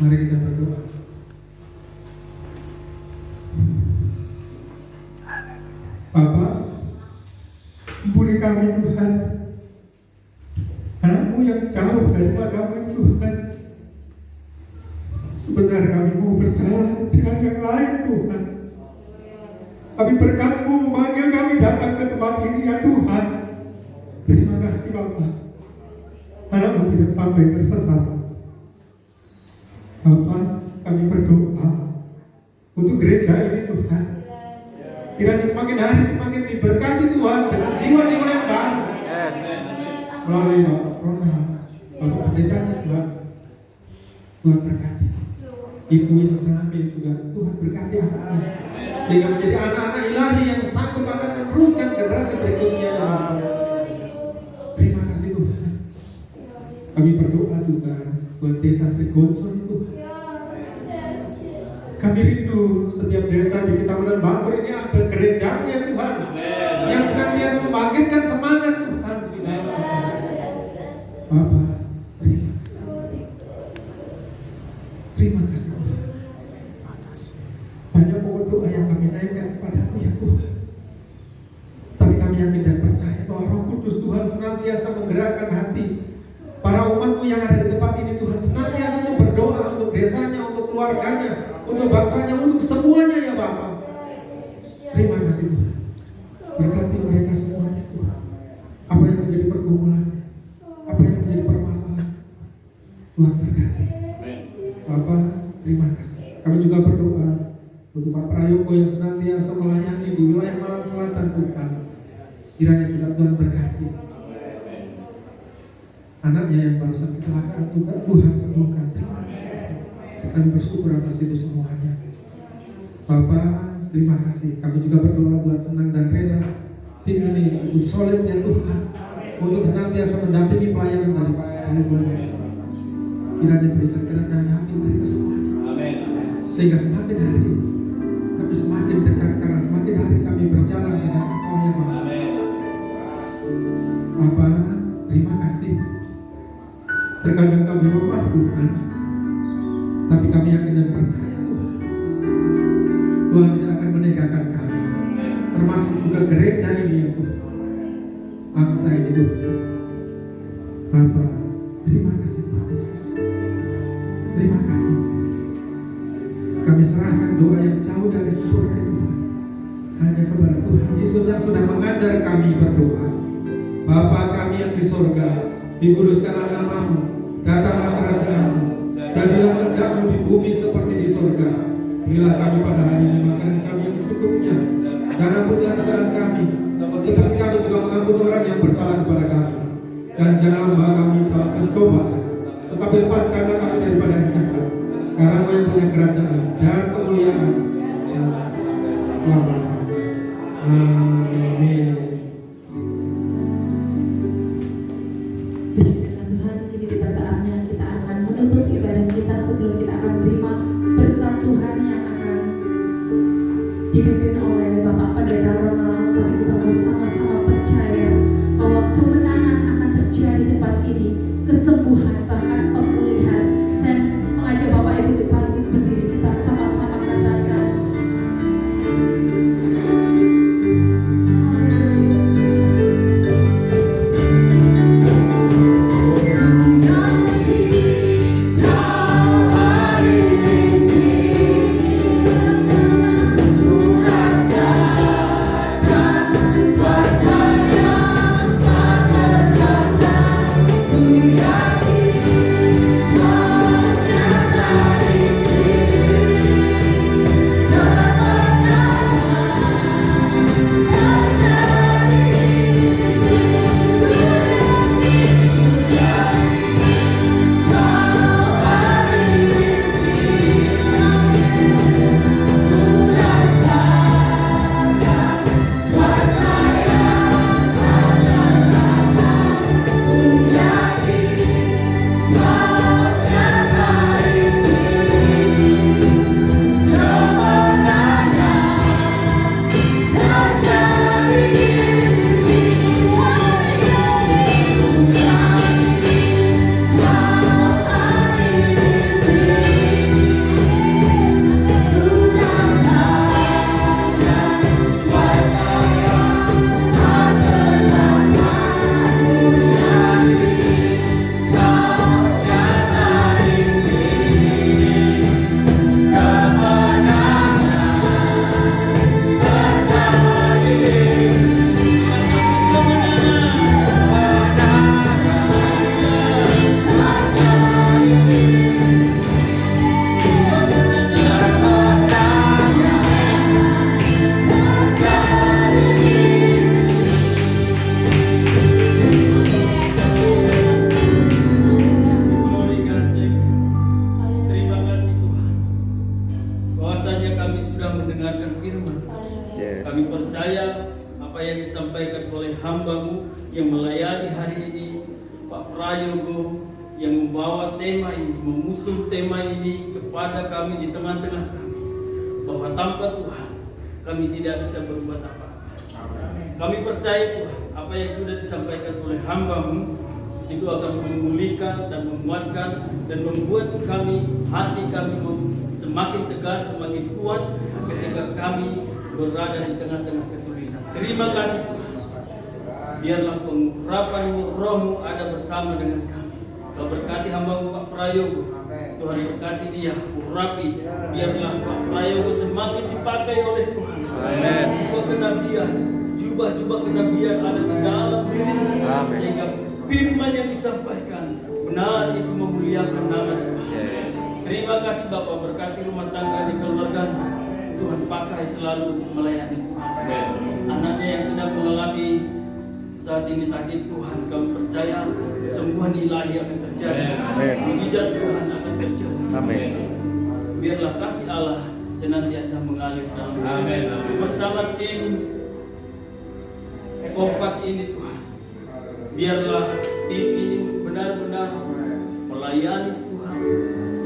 Mari kita berdoa. Bapa, ampuni kami Tuhan. Anakmu yang jauh daripadamu Tuhan. Sebentar kami mau berjalan dengan yang lain Tuhan. Tapi berkat-Mu memanggil kami datang ke tempat ini ya Tuhan. Terima kasih Bapa. Anakmu tidak sampai tersesat. Bapa, kami berdoa untuk gereja ini Tuhan. Kiranya semakin hari semakin diberkati Tuhan dengan jiwa-jiwa yang baru. Melalui Bapak Rona, Bapak Pendetanya Tuhan. Tuhan berkati. Ibu yang sedang hamil juga Tuhan berkati anaknya. Sehingga menjadi anak-anak ilahi yang sanggup akan meneruskan generasi berikutnya ya Bapak. Terima kasih Tuhan. Kami berdoa juga buat desa Srigonco itu. Kami rindu setiap desa di Kecamatan Bangor ini ada gereja ya Tuhan, yang senantiasa membangkitkan semangat Tuhan di dalam Bapak. Terima kasih Tuhan. Banyak pokok doa yang kami naikkan kepada-Mu ya Tuhan. Tapi kami yakin dan percaya bahwa Roh Kudus Tuhan senantiasa menggerakkan hati para umat-Mu yang ada di tempat ini Tuhan, senantiasa untuk berdoa untuk desanya, untuk keluarganya, untuk bangsanya, untuk semuanya ya Bapak. Terima kasih Tuhan. Berkati mereka semuanya Tuhan. Apa yang menjadi pergumulan, apa yang menjadi permasalahan, Tuhan berkati. Bapak, terima kasih. Kami juga berdoa untuk Pak Prayoko yang senantiasa melayani di wilayah Malang Selatan Tuhan. Kiranya juga Tuhan berkati. Anaknya yang barusan kecelakaan juga Tuhan sembuhkan. Terima kasih. Kami bersyukur atas itu semuanya. Bapak, terima kasih. Kami juga berdoa buat senang dan rela tim ini untuk solidnya Tuhan, untuk senantiasa mendampingi pelayanan dari Pak Prayoko. Kiranya berikan kerendahan hati mereka semuanya. Sehingga semakin hari kami semakin dekat, karena semakin hari kami berjalan dengan Engkau ya Bapa. Bapak, terima kasih. Terkadang kami lemah Tuhan, tapi kami yakin dan percaya Tuhan, Tuhan tidak akan meninggalkan kami, termasuk juga gereja ini ya Tuhan, bangsa ini Tuhan. Bapak, terima kasih Tuhan Yesus. Terima kasih. Kami serahkan doa yang jauh dari sempurna Tuhan hanya kepada Tuhan Yesus yang sudah mengajar kami berdoa. Bapa kami yang di sorga, dikuduskanlah nama-Mu, datanglah kerajaan-Mu, jadilah kehendak-Mu di bumi seperti di sorga. Berilah kami pada hari ini makanan kami yang secukupnya, dan ampunilah kesalahan kami, seperti kami juga mengampuni orang yang bersalah kepada kami. Dan jangan membawa kami dalam pencobaan, tetapi lepaskanlah kami daripada yang jahat. Karena Kau yang punya kerajaan dan kemuliaan selamanya. Amin. Tuhan, ini tiba saatnya kita akan menutup ibadah kita sebelum kita akan menerima berkat Tuhan yang akan dipimpin oleh Bapak Pendeta Ronald. Tapi kita mau sama-sama percaya bahwa kemenangan akan terjadi di tempat ini, kesembuhan bahkan pemulihan. Saya mengajak Bapak Ibu untuk bangkit berdiri, kita sama-sama katakan. apa yang disampaikan oleh hamba-Mu yang melayani hari ini, Pak Prayogo, yang membawa tema ini, mengusung tema ini kepada kami di tengah-tengah kami, bahwa tanpa Tuhan kami tidak bisa berbuat apa-apa. Kami percaya Tuhan, apa yang sudah disampaikan oleh hamba-Mu itu akan memulihkan dan menguatkan dan membuat kami, hati kami semakin tegar, semakin kuat ketika kami berada di tengah-tengah kesulitan. Terima kasih Tuhan. Biarlah pengurapan-Mu, Roh-Mu ada bersama dengan kami. Kau berkati hamba-Mu Pak Prayogo. Tuhan berkati dia, urapi. Biarlah Pak Prayogo semakin dipakai oleh Tuhan. Jubah kenabian, jubah kenabian ada di dalam dirinya, sehingga firman yang disampaikan benar itu memuliakan nama Tuhan. Terima kasih Bapak, berkati rumah tangganya, keluarganya. Tuhan pakai selalu untuk melayani Tuhan. Anaknya yang sedang mengalami saat ini sakit, Tuhan kami percaya kesembuhan ilahi akan terjadi. Mujizat Tuhan akan terjadi. Biarlah kasih Allah senantiasa mengalir dalam bersama tim Kompas ini Tuhan. Biarlah tim ini benar-benar melayani Tuhan,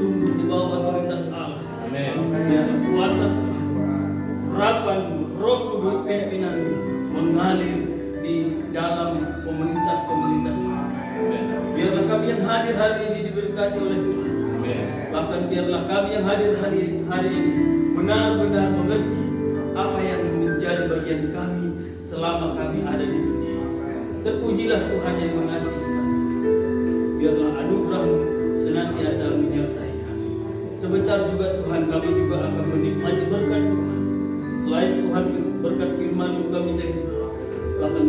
tumbuh di bawah otoritas Allah. Biarlah kuasa Tuhan, harapan Roh Kudus pimpinan mengalir di dalam komunitas-komunitas. Biarlah kami yang hadir hari ini diberkati oleh Tuhan. Bahkan biarlah kami yang hadir hari ini benar-benar mengerti apa yang menjadi bagian kami selama kami ada di dunia. Terpujilah Tuhan yang mengasihi kami. Biarlah anugerah-Mu senantiasa menyertai kami. Sebentar juga Tuhan kami juga akan menikmati berkat Tuhan. Selain Tuhan berkat firman-Mu kami terima, bahkan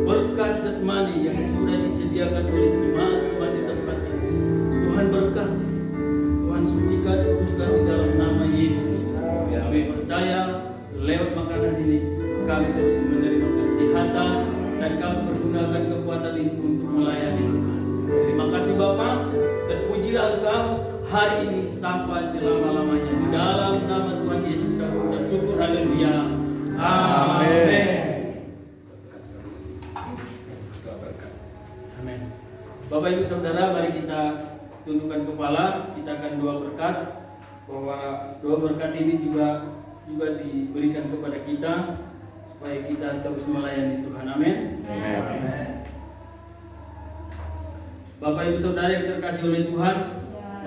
berkat jasmani yang sudah disediakan oleh jemaat Tuhan di tempat ini. Tuhan berkati, Tuhan sucikan, kuduskan di dalam nama Yesus. Kami percaya lewat makanan ini kami terus menerima kesehatan dan kami pergunakan kekuatan itu untuk melayani Tuhan. Terima kasih Bapak, terpujilah Engkau hari ini sampai selama-lamanya. Di dalam nama Tuhan Yesus kami ucap syukur, haleluya. Amin. Amin. Bapak Ibu Saudara, mari kita tundukkan kepala, kita akan doa berkat, bahwa doa berkat ini juga diberikan kepada kita supaya kita terus melayani Tuhan. Amin. Bapak Ibu Saudara yang terkasih oleh Tuhan,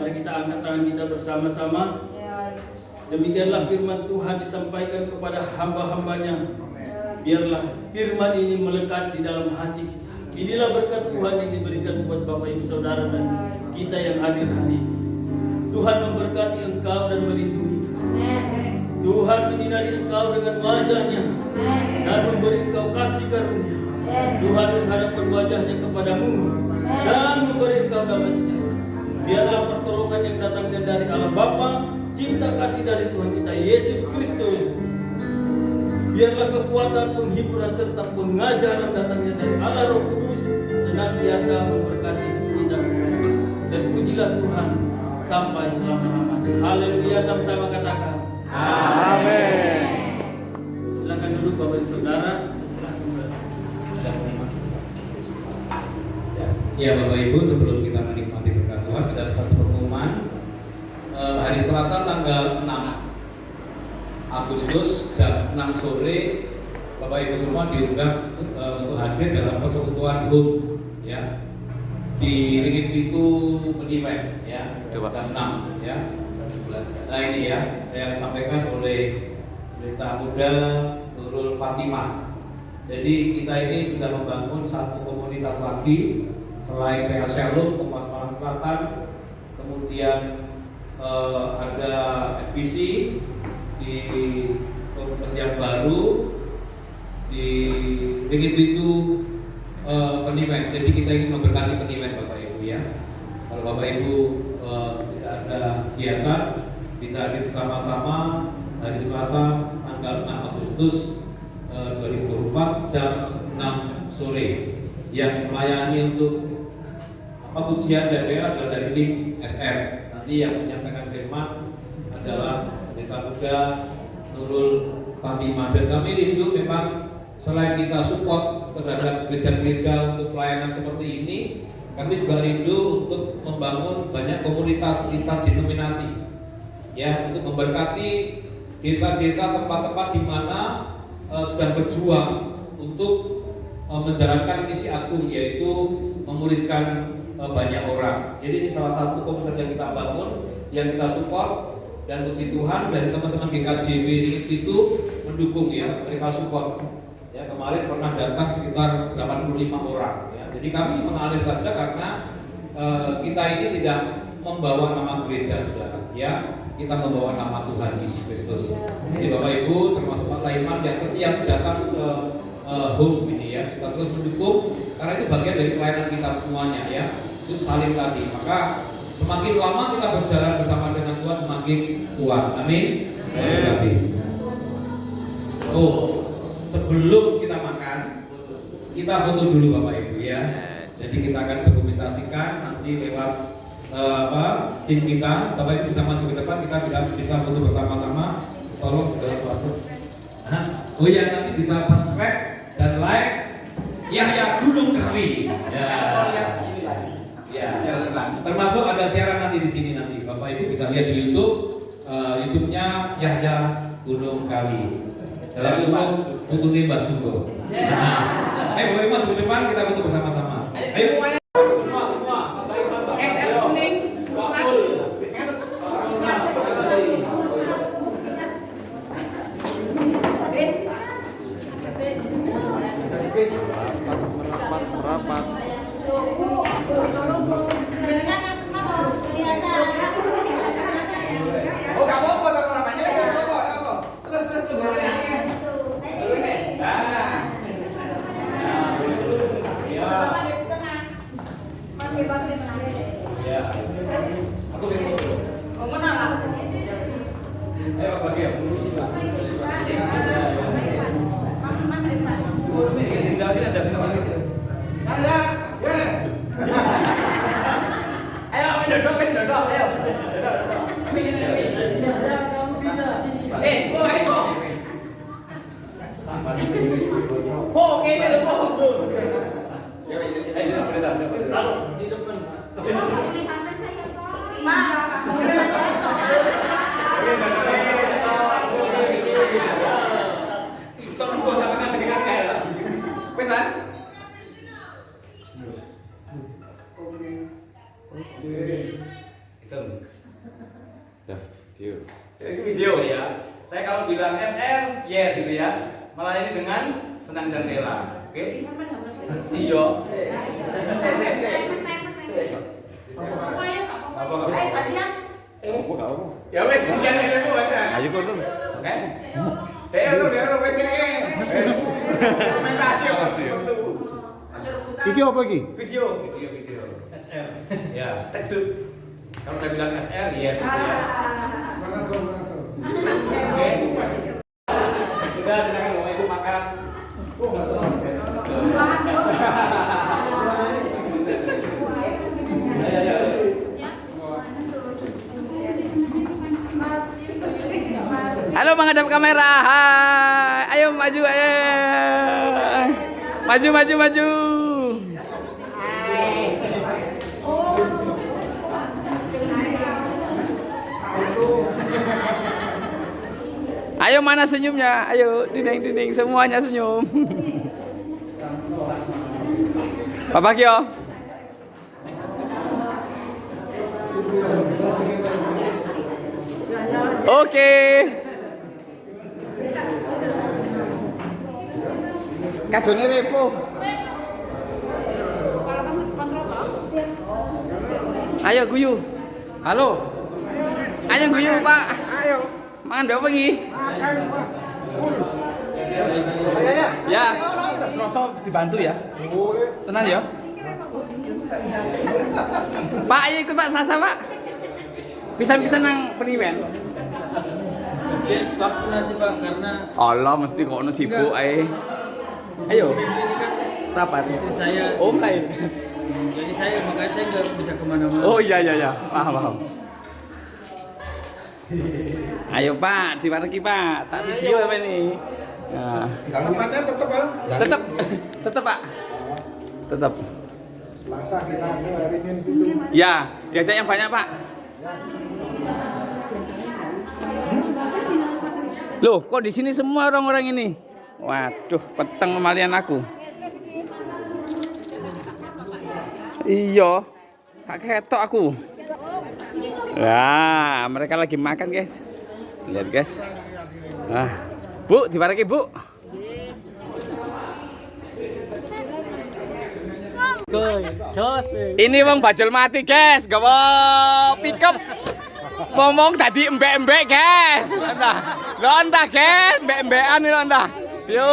mari kita angkat tangan kita bersama-sama. Demikianlah firman Tuhan disampaikan kepada hamba-hambanya. Biarlah firman ini melekat di dalam hati kita. Inilah berkat Tuhan yang diberikan buat Bapak Ibu Saudara dan kita yang hadir hari ini. Tuhan memberkati engkau dan melindungi. Tuhan menyinari engkau dengan wajahnya dan memberi engkau kasih karunia. Tuhan menghadapkan wajahnya kepadamu dan memberi engkau damai sejahtera. Biarlah pertolongan yang datangnya dari Allah Bapa, cinta kasih dari Tuhan kita Yesus Kristus, biarlah kekuatan, penghiburan serta pengajaran datangnya dari Allah Roh Kudus senantiasa memberkati kita semua. Dan pujilah Tuhan sampai selama-lamanya. Haleluya, sama-sama katakan amin. Silakan duduk Bapak Ibu Saudara. Ya Bapak Ibu, sebelum kita menikmati berkat Tuhan, ada satu pengumuman. Hari Selasa tanggal 6 Agustus jam 6 sore, Bapak Ibu semua diundang untuk hadir dalam persekutuan HUM ya, di Ringin Pitu Peniwen ya, jam 6 ya. Nah ini ya, saya sampaikan oleh Pelita Muda Nurul Fatimah. Jadi kita ini sudah membangun satu komunitas lagi selain PA Shalom, Kompas Malang Selatan, kemudian ada FBC di komunitas yang baru di Ringin Pitu Peniwen. Jadi kita ingin memberkati Peniwen Bapak Ibu ya. Kalau Bapak Ibu tidak ada kegiatan, bisa hadir bersama-sama hari Selasa tanggal 6 Agustus 2024 jam 6 sore. Yang melayani untuk pujian dan doa adalah dari tim SR. Nanti yang menyampaikan firman adalah Pelita Muda Nurul Fatimah. Dan kami rindu memang selain kita support terhadap gereja-gereja untuk pelayanan seperti ini, kami juga rindu untuk membangun banyak komunitas lintas denominasi, ya, untuk memberkati desa-desa, tempat-tempat di mana sedang berjuang untuk menjalankan misi agung, yaitu memuridkan banyak orang. Jadi ini salah satu komunitas yang kita bangun, yang kita support, dan puji Tuhan dari teman-teman GKJW itu mendukung, ya, mereka support. Ya, kemarin pernah datang sekitar 85 orang. Ya. Jadi kami mengalir saja karena kita ini tidak membawa nama gereja, saudara. Ya, kita membawa nama Tuhan Yesus Kristus. Jadi Bapak Ibu, termasuk Pak Saiman yang setia datang ke home ini, ya, kita terus mendukung karena itu bagian dari pelayanan kita semuanya, ya. Itu saling tadi. Maka semakin lama kita berjalan bersama dengan Tuhan semakin kuat. Amin. Oh, sebelum kita makan, kita foto dulu Bapak Ibu, ya. Jadi kita akan dokumentasikan nanti lewat tim kita. Bapak Ibu bisa maju ke depan, kita bisa foto bersama-sama. Tolong segala sesuatu. Oh ya, nanti bisa subscribe dan like Yahya Gunung Kawi. Ya, termasuk ada siaran nanti di sini nanti. Bapak Ibu bisa lihat di YouTube, YouTube-nya Yahya Gunung Kawi. Dalam kurung Putu Limbah Jumbo. Ayo Bapak Ibu masuk ke depan, kita foto bersama-sama. Ayo semuanya. Semua. SL kuning. Merapat. Oh, kamu apa namanya? Terus. Ya. Aku bingung. Kamu nama? Ayo bagi ya, sih, Pak. Video ya. Saya kalau bilang SR, yes gitu ya. Malah ini dengan senang dan rela. Oke? Iya. Ya wes, jangan ada buat. Ayo kok dong. Oke? Deo wes kene. Komentasi apa sih? Iki apa iki? Video. SR. Ya, tekstur. Kalau saya bilang SR, yes gitu ya. Oke. Sudah, silakan Bapak Ibu makan. Ayo. Halo, menghadap kamera. Hai. Ayo maju, ayo. Maju. Ayo, mana senyumnya? Ayo, dinding semuanya senyum. Pak Bagio. Oke. Kajone repo. Ayo guyu. Halo. Ayo guyu, Pak. Ayo. Mangan apa iki? Makan, Pak. Ya. Serosok dibantu ya. Boleh. Tenang ya. Pak, ayo ikut Pak, Sasa Pak. Bisa nang peniwen. Waktu nanti Pak, karena Allah mesti kok ono sibuk ae. Ayo. Ibu ini kan Rapat. istri saya. Om lain. Jadi makanya saya nggak bisa kemana-mana. Oh iya. Paham. Ayo Pak, diwareki Pak. Tak video apa ini? Nah, Tempatnya tetap kan? tetap Pak. Tetap. Selasa kita hari ini itu. Ya, diajak yang banyak Pak. Loh, kok di sini semua orang-orang ini? Waduh, peteng kemalian aku. Iya, tak ketok aku. Ya, mereka lagi makan guys. Lihat guys. Nah, Bu, dibaraki Bu. Ini wong bajul mati guys, gawa pickup. Ngomong tadi embek-embek guys. Entah guys, embek-embekan ini entah. Yo,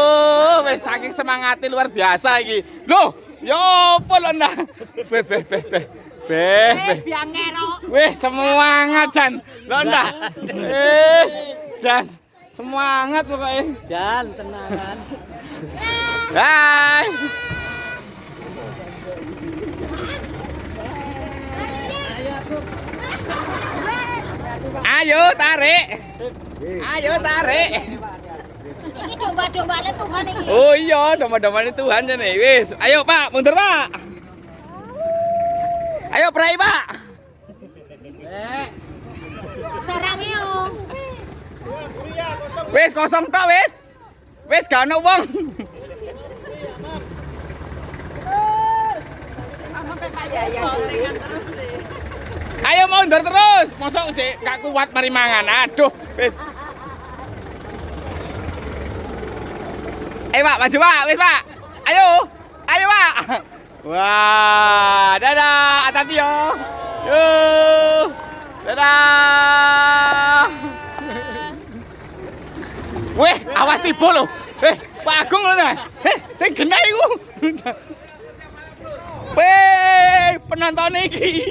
wis saking semangati luar biasa iki. Loh, yo apa lho entah. Weh, semangat Jan. Lho entah. Jan, semangat pokoknya. Jan, tenangan. Hai. Ayo tarik. Ayo tarik. Ini domba-dombanya Tuhan ini. Oh iya, domba-dombanya Tuhan jane. Wis, ayo Pak, mundur Pak. Ayo prai Pak. Sarangnya yo. Wis kosong tok wis. Wis gak ono wong. Ayo mundur terus. Mosok sih gak kuat mari mangan. Aduh, wis. Pak, maju Pak, wis Pak. Ayo. Ayo Pak. Wah, dadah, hati-hati yo. Yo. Dadah. Weh, awas tiba lho. Pak Agung lho nah. Sing genah iku. Weh, penonton iki.